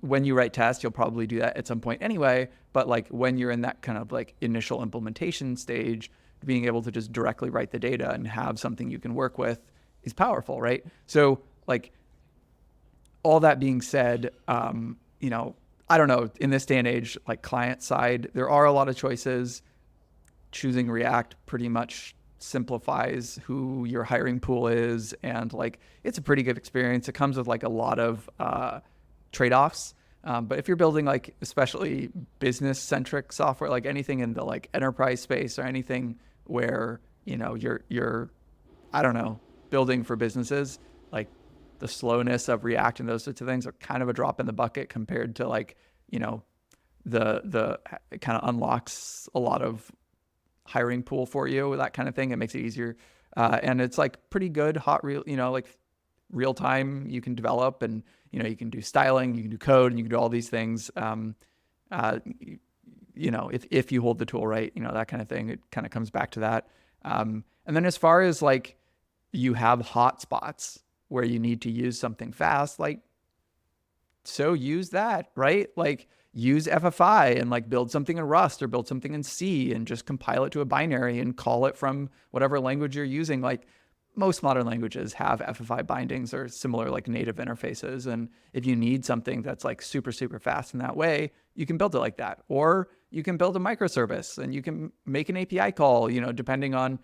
Speaker 1: when you write tests, you'll probably do that at some point anyway. But like when you're in that kind of like initial implementation stage, being able to just directly write the data and have something you can work with is powerful, right? So like all that being said, I don't know, in this day and age, like client side, there are a lot of choices. Choosing React pretty much simplifies who your hiring pool is. And like, it's a pretty good experience. It comes with like a lot of trade-offs. But if you're building like especially business centric software, like anything in the like enterprise space or anything where, you're, I don't know, building for businesses, like the slowness of React and those sorts of things are kind of a drop in the bucket compared to like, the it kind of unlocks a lot of hiring pool for you, that kind of thing. It makes it easier. And it's like pretty good, like real time you can develop and, you can do styling, you can do code, and you can do all these things. If you hold the tool right, that kind of thing, it kind of comes back to that. And then as far as like you have hot spots where you need to use something fast, like, so use that, right? Like use FFI and like build something in Rust or build something in C and just compile it to a binary and call it from whatever language you're using. Like most modern languages have FFI bindings or similar like native interfaces. And if you need something that's like super, super fast in that way, you can build it like that. Or you can build a microservice and you can make an API call, depending on,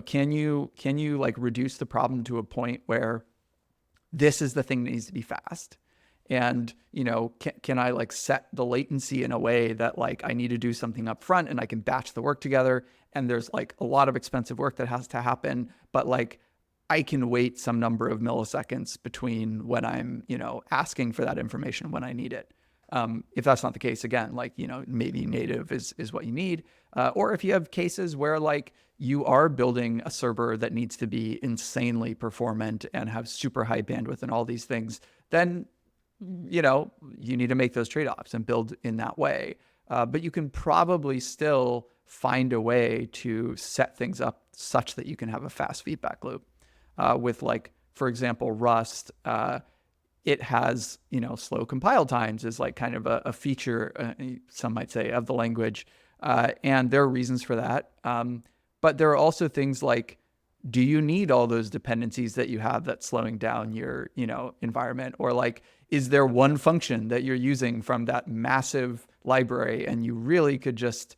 Speaker 1: can you like reduce the problem to a point where this is the thing that needs to be fast? And, can I like set the latency in a way that like I need to do something up front and I can batch the work together. And there's like a lot of expensive work that has to happen, but like I can wait some number of milliseconds between when I'm, asking for that information when I need it. If that's not the case, again, like, maybe native is what you need. Or if you have cases where like you are building a server that needs to be insanely performant and have super high bandwidth and all these things, then, you need to make those trade-offs and build in that way. But you can probably still find a way to set things up such that you can have a fast feedback loop. With like, for example, Rust, it has, slow compile times is like kind of a feature, some might say, of the language. And there are reasons for that. But there are also things like, do you need all those dependencies that you have that's slowing down your, environment? Or like, is there one function that you're using from that massive library and you really could just,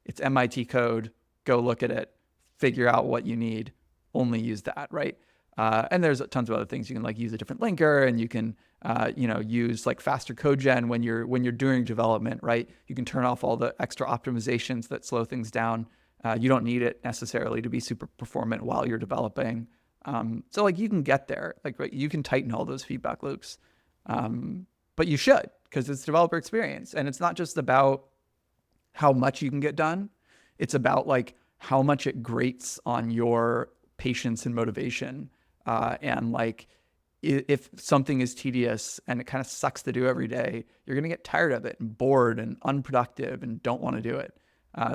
Speaker 1: it's MIT code, go look at it, figure out what you need, only use that, right? And there's tons of other things. You can like use a different linker, and you can use like faster code gen when you're doing development, right? You can turn off all the extra optimizations that slow things down. You don't need it necessarily to be super performant while you're developing. So like you can get there, like right, you can tighten all those feedback loops, but you should, because it's developer experience, and it's not just about how much you can get done. It's about like how much it grates on your patience and motivation, and like if something is tedious and it kind of sucks to do every day, you're gonna get tired of it and bored and unproductive and don't want to do it.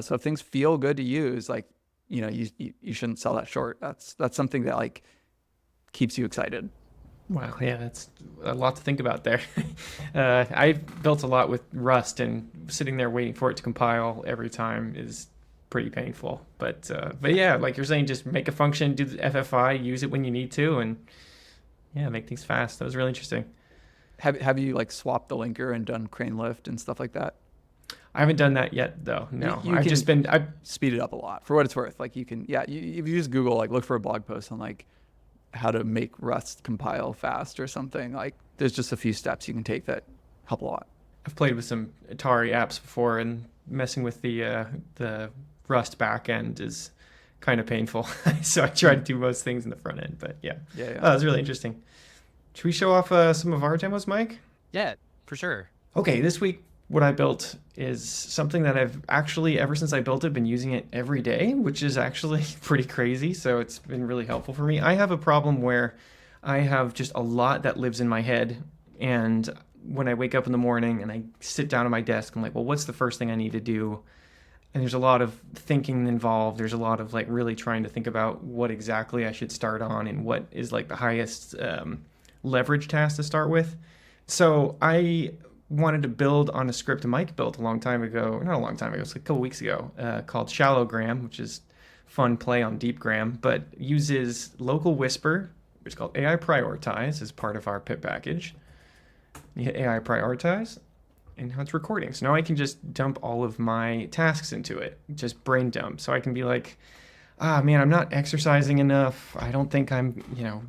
Speaker 1: So if things feel good to use, like you shouldn't sell that short. That's something that like keeps you excited.
Speaker 3: Wow, yeah, that's a lot to think about there. I've built a lot with Rust, and sitting there waiting for it to compile every time is pretty painful. But yeah, like you're saying, just make a function, do the FFI, use it when you need to, and yeah, make things fast. That was really interesting.
Speaker 1: Have you like swapped the linker and done crane lift and stuff like that?
Speaker 3: I haven't done that yet, though. No,
Speaker 1: I've speed it up a lot for what it's worth. Like you can, yeah, if you just Google, like look for a blog post on like how to make Rust compile fast or something, like there's just a few steps you can take that help a lot.
Speaker 3: I've played with some Atari apps before, and messing with the Rust backend is kind of painful. So I try to do most things in the front end, but yeah. Oh, that's really interesting. Should we show off some of our demos, Mike?
Speaker 2: Yeah, for sure.
Speaker 3: Okay, this week what I built is something that I've actually, ever since I built it, been using it every day, which is actually pretty crazy. So it's been really helpful for me. I have a problem where I have just a lot that lives in my head. And when I wake up in the morning and I sit down at my desk, I'm like, well, what's the first thing I need to do? And there's a lot of thinking involved. There's a lot of like really trying to think about what exactly I should start on and what is like the highest leverage task to start with. So I wanted to build on a script Mike built a long time ago, not a long time ago, it's like a couple weeks ago, called Shallowgram, which is fun play on Deepgram, but uses local whisper, which is called AI prioritize as part of our pip package. You hit AI prioritize, and now it's recording. So now I can just dump all of my tasks into it, just brain dump. So I can be like, man, I'm not exercising enough. I don't think I'm,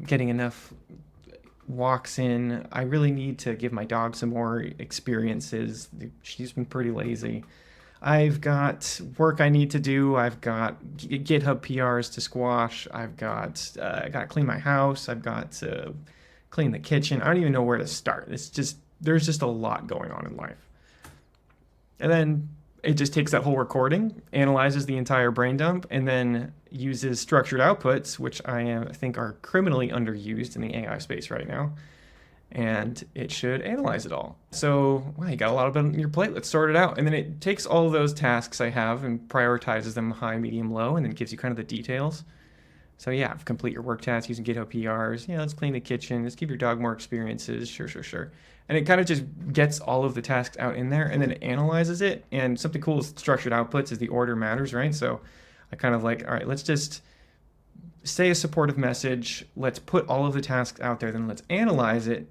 Speaker 3: getting enough walks in. I really need to give my dog some more experiences. She's been pretty lazy. I've got work I need to do. I've got GitHub PRs to squash. I got to clean my house. I've got to clean the kitchen. I don't even know where to start. There's just a lot going on in life. And then it just takes that whole recording, analyzes the entire brain dump, and then uses structured outputs, which I think are criminally underused in the AI space right now. And it should analyze it all. So, you got a lot of it on your plate. Let's sort it out. And then it takes all of those tasks I have and prioritizes them high, medium, low, and then gives you kind of the details. So yeah, complete your work tasks using GitHub PRs. Yeah, let's clean the kitchen. Let's give your dog more experiences. Sure. And it kind of just gets all of the tasks out in there, and then it analyzes it. And something cool with structured outputs is the order matters, right? So I kind of like, all right, let's just say a supportive message. Let's put all of the tasks out there. Then let's analyze it.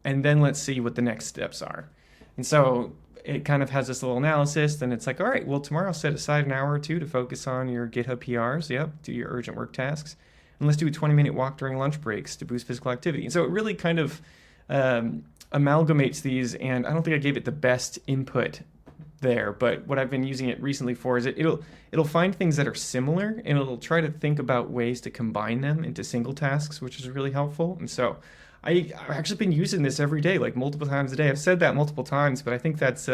Speaker 3: And then let's see what the next steps are. And so it kind of has this little analysis. Then it's like, all right, well, tomorrow set aside an hour or two to focus on your GitHub PRs. Yep, do your urgent work tasks. And let's do a 20-minute walk during lunch breaks to boost physical activity. And so it really kind of amalgamates these. And I don't think I gave it the best input there, but what I've been using it recently for is it'll find things that are similar, and it'll try to think about ways to combine them into single tasks, which is really helpful. And so I've actually been using this every day, like multiple times a day. I've said that multiple times, but I think that's,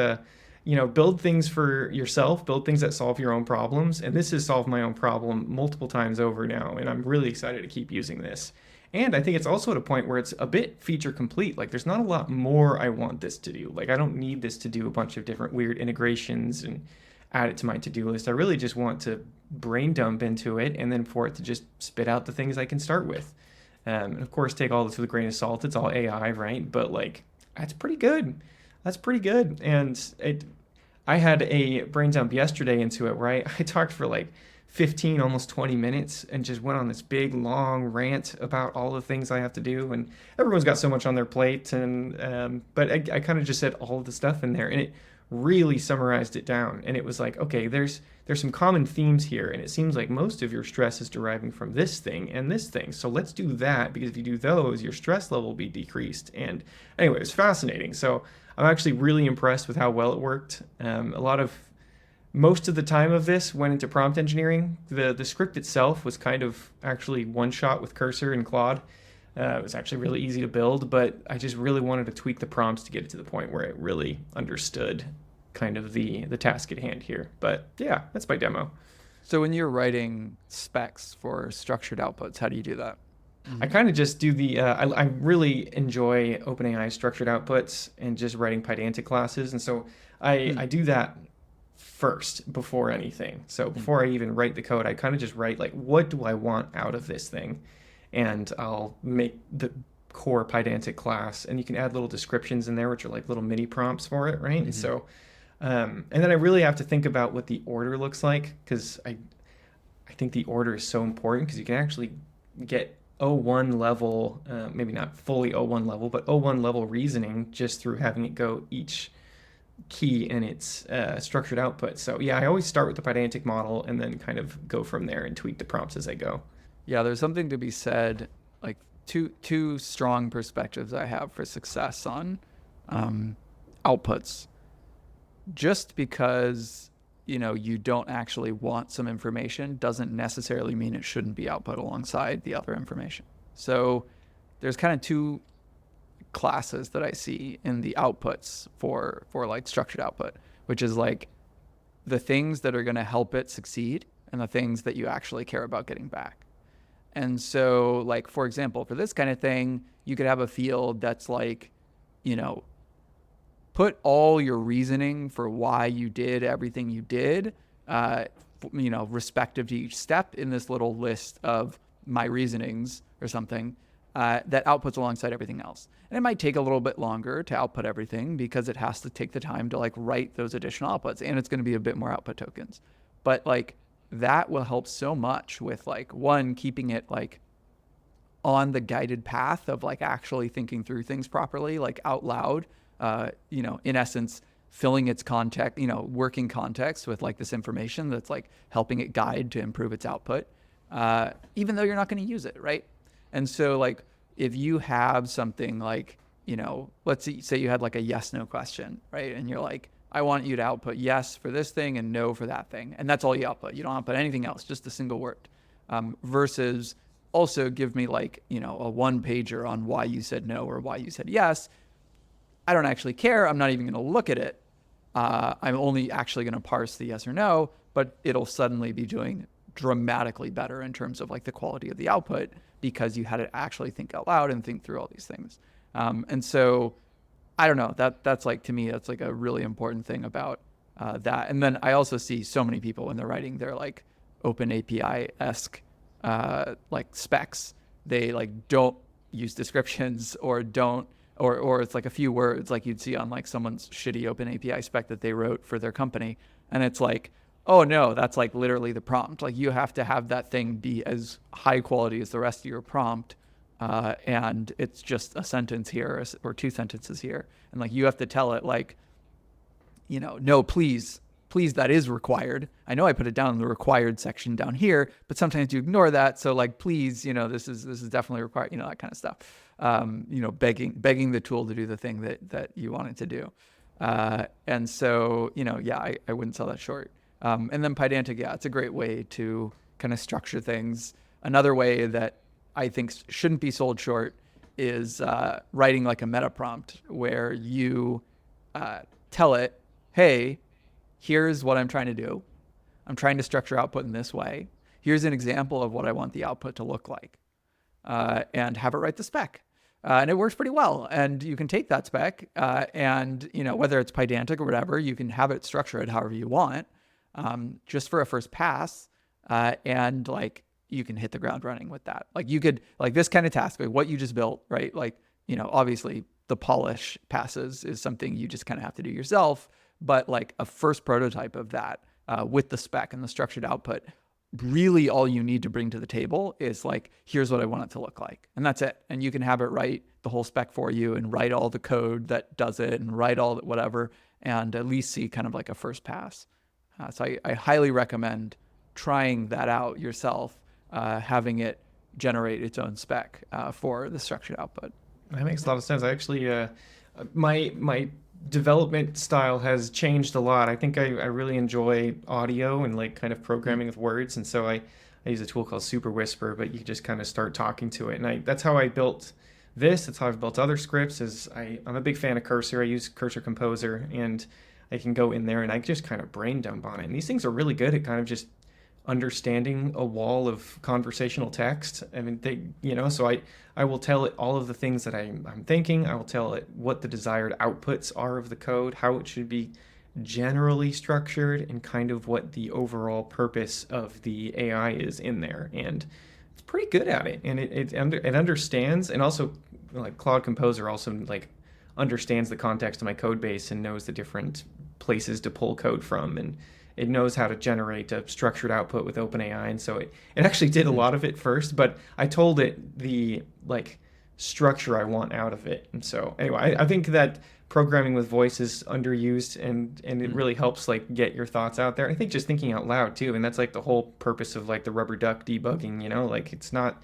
Speaker 3: build things for yourself, build things that solve your own problems. And this has solved my own problem multiple times over now. And I'm really excited to keep using this. And I think it's also at a point where it's a bit feature complete. Like there's not a lot more I want this to do. Like I don't need this to do a bunch of different weird integrations and add it to my to-do list. I really just want to brain dump into it and then for it to just spit out the things I can start with. And of course, take all this with a grain of salt. It's all AI, right? But like, that's pretty good. And I had a brain dump yesterday into it, right? I talked for like 15, almost 20 minutes and just went on this big, long rant about all the things I have to do. And everyone's got so much on their plate. And but I kind of just said all of the stuff in there. And it really summarized it down. And it was like, okay, there's some common themes here, and it seems like most of your stress is deriving from this thing and this thing. So let's do that, because if you do those, your stress level will be decreased. And anyway, it was fascinating. So I'm actually really impressed with how well it worked. Most of the time of this went into prompt engineering. The script itself was kind of actually one shot with Cursor and Claude. It was actually really easy to build, but I just really wanted to tweak the prompts to get it to the point where it really understood kind of the task at hand here. But yeah, that's my demo.
Speaker 1: So when you're writing specs for structured outputs, how do you do that?
Speaker 3: I kind of just do I really enjoy OpenAI structured outputs and just writing Pydantic classes. And so I do that first before anything. So before I even write the code, I kind of just write like, what do I want out of this thing? And I'll make the core Pydantic class, and you can add little descriptions in there, which are like little mini prompts for it, right? And so, and then I really have to think about what the order looks like, because I think the order is so important, because you can actually get O1 level, maybe not fully O1 level, but O1 level reasoning just through having it go each key in its structured output. So yeah, I always start with the Pydantic model and then kind of go from there and tweak the prompts as I go.
Speaker 1: Yeah, there's something to be said, like two strong perspectives I have for success on outputs. Just because, you don't actually want some information doesn't necessarily mean it shouldn't be output alongside the other information. So there's kind of two classes that I see in the outputs for like structured output, which is like the things that are going to help it succeed and the things that you actually care about getting back. And so, like, for example, for this kind of thing, you could have a field that's like, put all your reasoning for why you did everything you did, respective to each step in this little list of my reasonings or something, that outputs alongside everything else. And it might take a little bit longer to output everything because it has to take the time to like write those additional outputs, and it's going to be a bit more output tokens. But like that will help so much with like, one, keeping it like on the guided path of like actually thinking through things properly, like out loud, in essence, filling its context, working context with like this information that's like helping it guide to improve its output, even though you're not going to use it, right? And so like if you have something like, let's say you had like a yes, no question, right? And you're like, I want you to output yes for this thing and no for that thing. And that's all you output. You don't output anything else, just a single word. Versus also give me like, a one pager on why you said no or why you said yes. I don't actually care. I'm not even going to look at it. I'm only actually going to parse the yes or no, but it'll suddenly be doing dramatically better in terms of like the quality of the output because you had to actually think out loud and think through all these things. And so I don't know, that's like, to me, that's like a really important thing about that. And then I also see so many people when they're writing their like open API-esque like specs, they like don't use descriptions or don't, or it's like a few words like you'd see on like someone's shitty open API spec that they wrote for their company. And it's like, oh no, that's like literally the prompt. Like you have to have that thing be as high quality as the rest of your prompt. And it's just a sentence here or two sentences here. And like, you have to tell it like, no, please, that is required. I know I put it down in the required section down here, but sometimes you ignore that. So like, please, this is definitely required, that kind of stuff. Begging the tool to do the thing that you want it to do. And so, I wouldn't sell that short. And then Pydantic, it's a great way to kind of structure things. Another way that I think shouldn't be sold short is writing like a meta prompt where you tell it, hey, here's what I'm trying to do. I'm trying to structure output in this way. Here's an example of what I want the output to look like, and have it write the spec. And it works pretty well. And you can take that spec and, whether it's Pydantic or whatever, you can have it structure it however you want, just for a first pass. And like, you can hit the ground running with that. Like you could, like this kind of task, like what you just built, right? Like, obviously the polish passes is something you just kind of have to do yourself, but like a first prototype of that with the spec and the structured output, really all you need to bring to the table is like, here's what I want it to look like. And that's it. And you can have it write the whole spec for you and write all the code that does it and write all whatever. and at least see kind of like a first pass. So I highly recommend trying that out yourself, having it generate its own spec for the structured output.
Speaker 3: That makes a lot of sense. I actually, my development style has changed a lot. I think I really enjoy audio and like kind of programming with words, and so I use a tool called Super Whisper, but you just kind of start talking to it, and that's how I built this. That's how I've built other scripts. I'm a big fan of Cursor. I use Cursor Composer, and I can go in there and I just kind of brain dump on it. And these things are really good at kind of just understanding a wall of conversational text. I mean, so I will tell it all of the things that I'm thinking. I will tell it what the desired outputs are of the code, how it should be generally structured, and kind of what the overall purpose of the AI is in there. And it's pretty good at it. And it understands, and also like Claude Composer also like understands the context of my code base and knows the different places to pull code from, and it knows how to generate a structured output with OpenAI. And so it actually did a lot of it first, but I told it the like structure I want out of it. And so anyway, I think that programming with voice is underused, and it really helps like get your thoughts out there. I think just thinking out loud too, and that's like the whole purpose of like the rubber duck debugging, like it's not,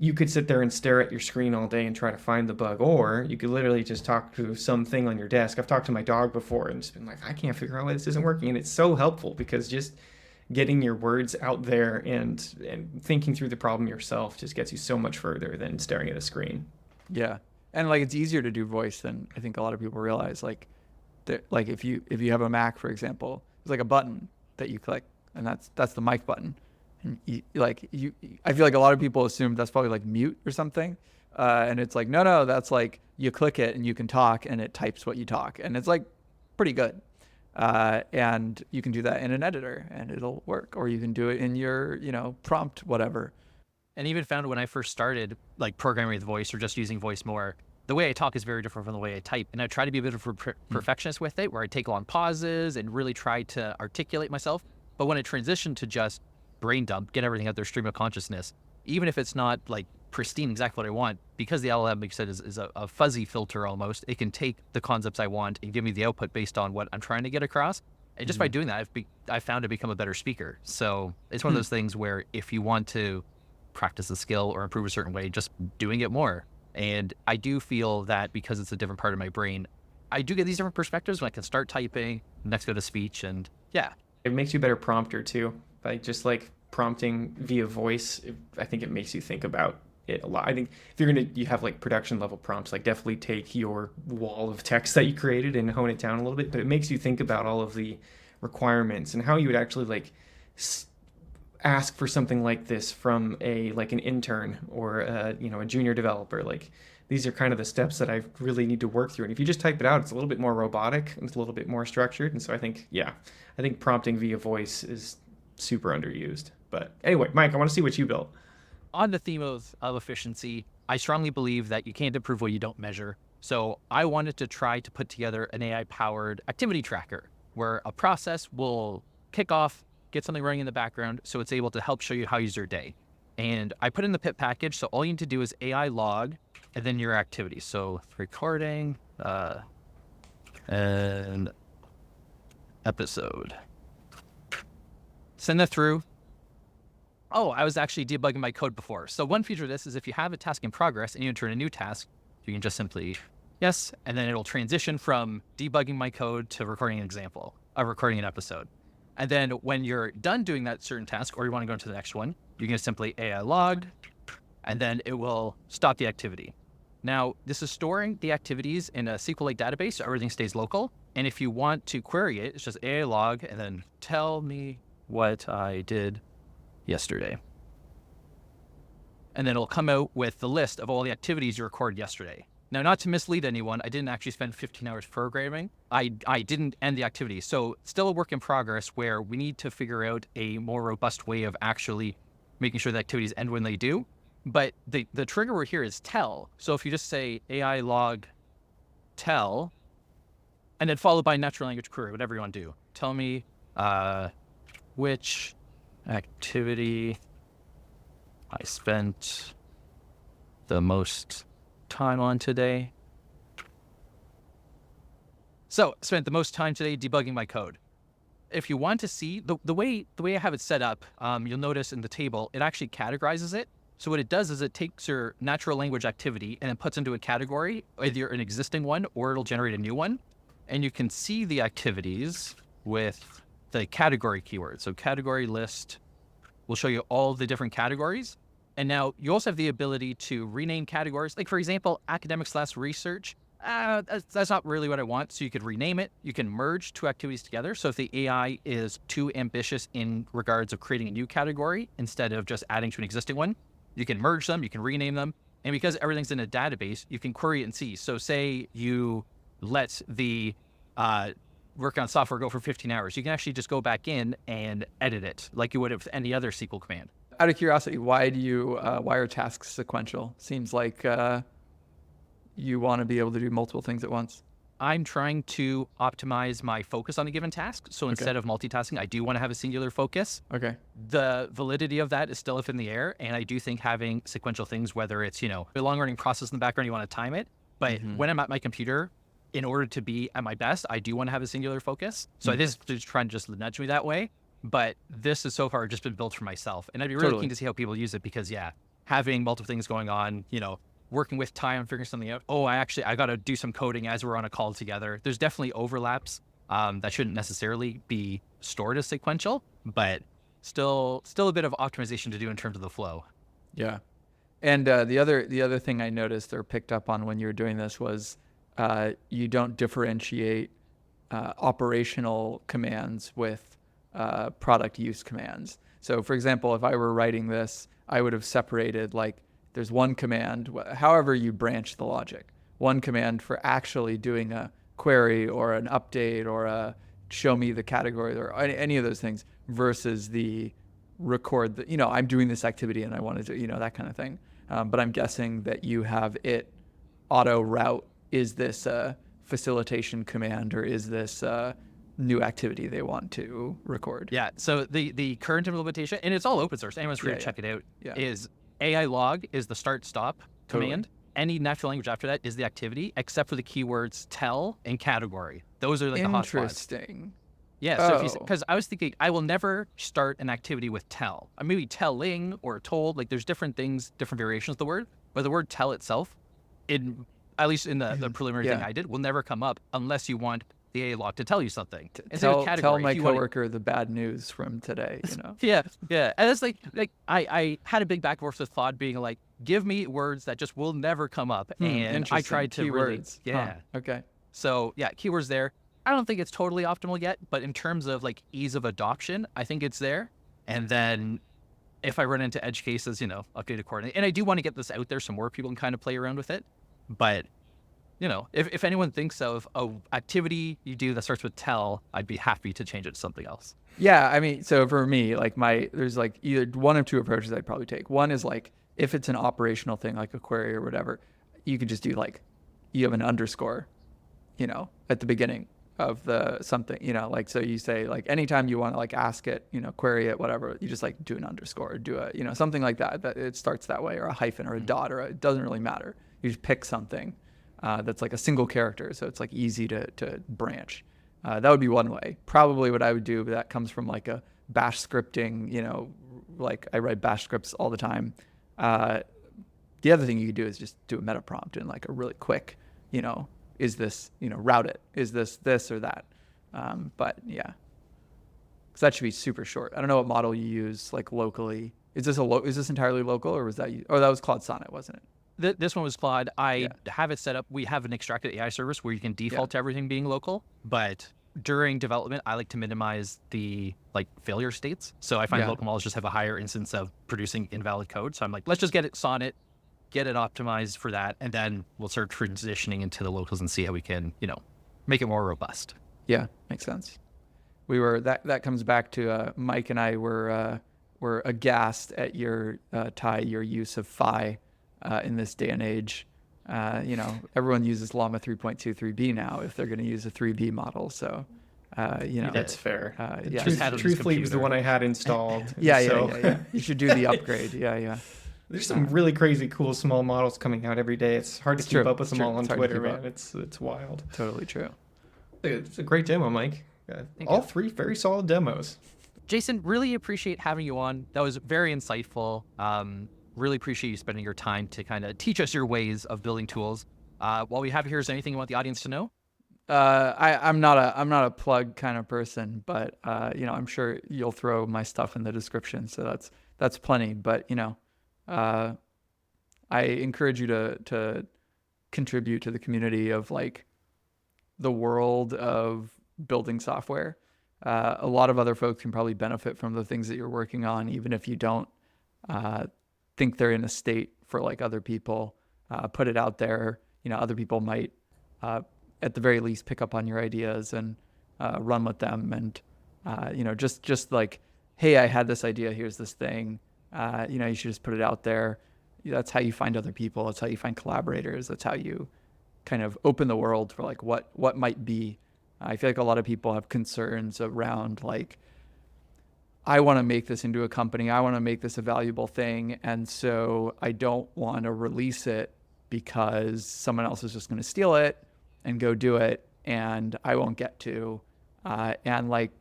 Speaker 3: you could sit there and stare at your screen all day and try to find the bug, or you could literally just talk to something on your desk. I've talked to my dog before and just been like, I can't figure out why this isn't working. And it's so helpful because just getting your words out there and thinking through the problem yourself just gets you so much further than staring at a screen.
Speaker 1: Yeah. And like it's easier to do voice than I think a lot of people realize. Like if you have a Mac, for example, there's like a button that you click, and that's the mic button. And I feel like a lot of people assume that's probably like mute or something. And it's like, no, that's like you click it and you can talk and it types what you talk. And it's like pretty good. And you can do that in an editor and it'll work, or you can do it in your, prompt, whatever.
Speaker 2: And even found when I first started like programming with voice or just using voice more, the way I talk is very different from the way I type. And I try to be a bit of a perfectionist with it, where I take long pauses and really try to articulate myself. But when I transitioned to just brain dump, get everything out there, stream of consciousness, even if it's not like pristine, exactly what I want, because the LLM, like you said, is a fuzzy filter almost, it can take the concepts I want and give me the output based on what I'm trying to get across. And just by doing that, I've found to become a better speaker. So it's one of those things where if you want to practice a skill or improve a certain way, just doing it more. And I do feel that because it's a different part of my brain, I do get these different perspectives when I can start typing, next go to speech, and yeah.
Speaker 3: It makes you a better prompter too. By just like prompting via voice, I think it makes you think about it a lot. I think if you have like production level prompts, like definitely take your wall of text that you created and hone it down a little bit, but it makes you think about all of the requirements and how you would actually like ask for something like this from an intern or a junior developer. Like these are kind of the steps that I really need to work through. And if you just type it out, it's a little bit more robotic and it's a little bit more structured. And so I think prompting via voice is super underused. But anyway, Mike, I want to see what you built.
Speaker 2: On the theme of efficiency, I strongly believe that you can't improve what you don't measure. So I wanted to try to put together an AI-powered activity tracker where a process will kick off, get something running in the background, so it's able to help show you how you use your day. And I put in the pip package, so all you need to do is AI log and then your activities. So recording and episode. Send that through. Oh, I was actually debugging my code before. So one feature of this is if you have a task in progress and you enter a new task, you can just simply yes, and then it'll transition from debugging my code to recording an example, recording an episode. And then when you're done doing that certain task, or you want to go into the next one, you can simply AI logged, and then it will stop the activity. Now, this is storing the activities in a SQLite database, so everything stays local. And if you want to query it, it's just AI log, and then tell me what I did yesterday. And then it'll come out with the list of all the activities you recorded yesterday. Now, not to mislead anyone, I didn't actually spend 15 hours programming. I didn't end the activity. So still a work in progress where we need to figure out a more robust way of actually making sure the activities end when they do. But the trigger word here is tell. So if you just say AI log tell, and then followed by natural language query, whatever you want to do. Tell me which activity I spent the most time on today. So spent the most time today debugging my code. If you want to see the way I have it set up, you'll notice in the table, it actually categorizes it. So what it does is it takes your natural language activity and it puts into a category, either an existing one or it'll generate a new one. And you can see the activities with the category keyword. So category list will show you all the different categories. And now you also have the ability to rename categories. Like for example, academics/research. That's not really what I want. So you could rename it. You can merge two activities together. So if the AI is too ambitious in regards of creating a new category instead of just adding to an existing one, you can merge them, you can rename them. And because everything's in a database, you can query it and see. So say you let the work on software go for 15 hours. You can actually just go back in and edit it like you would with any other SQL command.
Speaker 1: Out of curiosity, why are tasks sequential? Seems like you want to be able to do multiple things at once.
Speaker 2: I'm trying to optimize my focus on a given task. So instead of multitasking, I do want to have a singular focus.
Speaker 1: Okay.
Speaker 2: The validity of that is still up in the air. And I do think having sequential things, whether it's, a long running process in the background, you want to time it. But when I'm at my computer, in order to be at my best, I do want to have a singular focus. So this is trying to just nudge me that way. But this has so far just been built for myself. And I'd be really keen to see how people use it because, having multiple things going on, working with Ty on figuring something out. Oh, I got to do some coding as we're on a call together. There's definitely overlaps that shouldn't necessarily be stored as sequential, but still a bit of optimization to do in terms of the flow.
Speaker 1: Yeah. And the other thing I noticed or picked up on when you were doing this was you don't differentiate operational commands with product use commands. So for example, if I were writing this, I would have separated there's one command, however you branch the logic, one command for actually doing a query or an update or a show me the category or any of those things versus the record the, I'm doing this activity and I want to do, that kind of thing. But I'm guessing that you have it auto route. Is this a facilitation command or is this a new activity they want to record?
Speaker 2: Yeah. So the current implementation, and it's all open source, anyone's free to check it out, is AI log is the start stop command. Any natural language after that is the activity, except for the keywords tell and category. Those are like the hotspots.
Speaker 1: Interesting.
Speaker 2: Yeah. So because I was thinking, I will never start an activity with tell. Maybe telling or told. Like there's different things, different variations of the word, but the word tell itself, at least in the preliminary thing I did, will never come up unless you want the AI log to tell you something.
Speaker 1: Tell my coworker the bad news from today.
Speaker 2: Yeah. And it's like I had a big back and forth with Claude being like, give me words that just will never come up, and I tried to
Speaker 1: keywords.
Speaker 2: Okay. So keywords there. I don't think it's totally optimal yet, but in terms of ease of adoption, I think it's there. And then if I run into edge cases, update accordingly. And I do want to get this out there so more people can kind of play around with it. But if anyone thinks of an activity you do that starts with tell, I'd be happy to change it to something else.
Speaker 1: Yeah, I mean, so for me, there's either one of two approaches I'd probably take. One is if it's an operational thing, like a query or whatever, you could just do you have an underscore, at the beginning of the something, so you say anytime you want to ask it, query it, whatever, you just do an underscore, or do a, something like that it starts that way, or a hyphen or a dot, or it doesn't really matter. You just pick something that's a single character, so it's easy to branch. That would be one way. Probably what I would do, but that comes from a bash scripting, I write bash scripts all the time. The other thing you could do is just do a meta prompt and a really quick, is this, route it, is this or that. But yeah, because that should be super short. I don't know what model you use locally. Is this entirely local, or was that you? Oh, that was Claude Sonnet, wasn't it?
Speaker 2: This one was Claude. I have it set up. We have an extracted AI service where you can default to everything being local. But during development, I like to minimize the failure states. So I find local models just have a higher instance of producing invalid code. So I'm let's just get it Sonnet, get it optimized for that, and then we'll start transitioning into the locals and see how we can, make it more robust.
Speaker 1: Yeah, makes sense. That comes back to Mike and I were aghast at your your use of phi. In this day and age, everyone uses Llama 3.23b now if they're going to use a 3b model. So,
Speaker 3: that's fair.
Speaker 2: Truthfully,
Speaker 3: was the one I had installed.
Speaker 1: Yeah. You should do the upgrade. Yeah.
Speaker 3: There's some really crazy, cool, small models coming out every day. It's hard to keep up with them all on Twitter, man. It's wild.
Speaker 1: Totally true.
Speaker 3: It's a great demo, Mike.
Speaker 2: Thank
Speaker 3: All
Speaker 2: you.
Speaker 3: 3 very solid demos.
Speaker 2: Jason, really appreciate having you on. That was very insightful. Really appreciate you spending your time to kind of teach us your ways of building tools. While we have you here, is there anything you want the audience to know?
Speaker 1: I'm not a plug kind of person, but I'm sure you'll throw my stuff in the description, so that's plenty. But I encourage you to contribute to the community of like the world of building software. A lot of other folks can probably benefit from the things that you're working on, even if you don't think they're in a state for like other people. Put it out there. Other people might, at the very least, pick up on your ideas and run with them. And just like, hey, I had this idea. Here's this thing. You should just put it out there. That's how you find other people. That's how you find collaborators. That's how you kind of open the world for like what might be. I feel like a lot of people have concerns around like, I want to make this into a company. I want to make this a valuable thing. And so I don't want to release it because someone else is just going to steal it and go do it. And I won't get to. And like,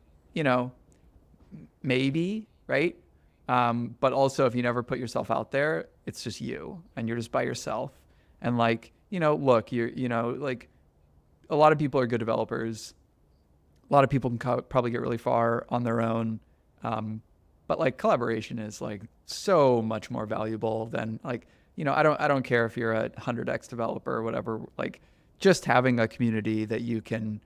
Speaker 1: maybe, right? But also if you never put yourself out there, it's just you and you're just by yourself. And like, look, like a lot of people are good developers. A lot of people can probably get really far on their own. But like collaboration is like so much more valuable than like, I don't care if you're a 100x developer or whatever, like just having a community that you can,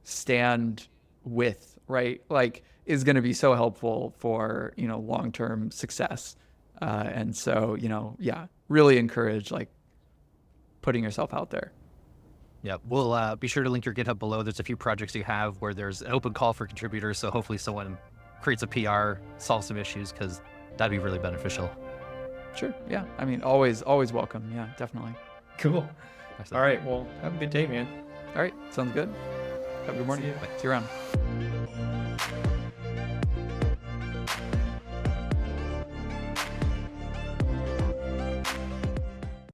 Speaker 1: stand with, right? Like is going to be so helpful for, long-term success. And so, really encourage like putting yourself out there.
Speaker 2: Yeah, we'll be sure to link your GitHub below. There's a few projects you have where there's an open call for contributors. So hopefully someone creates a PR, solves some issues, because that'd be really beneficial.
Speaker 1: Sure. Yeah. I mean, always welcome. Yeah, definitely.
Speaker 3: Cool.
Speaker 2: Excellent.
Speaker 3: All right. Well, have a good day, man.
Speaker 1: All right. Sounds good. Have a good morning.
Speaker 3: See you.
Speaker 1: See you around.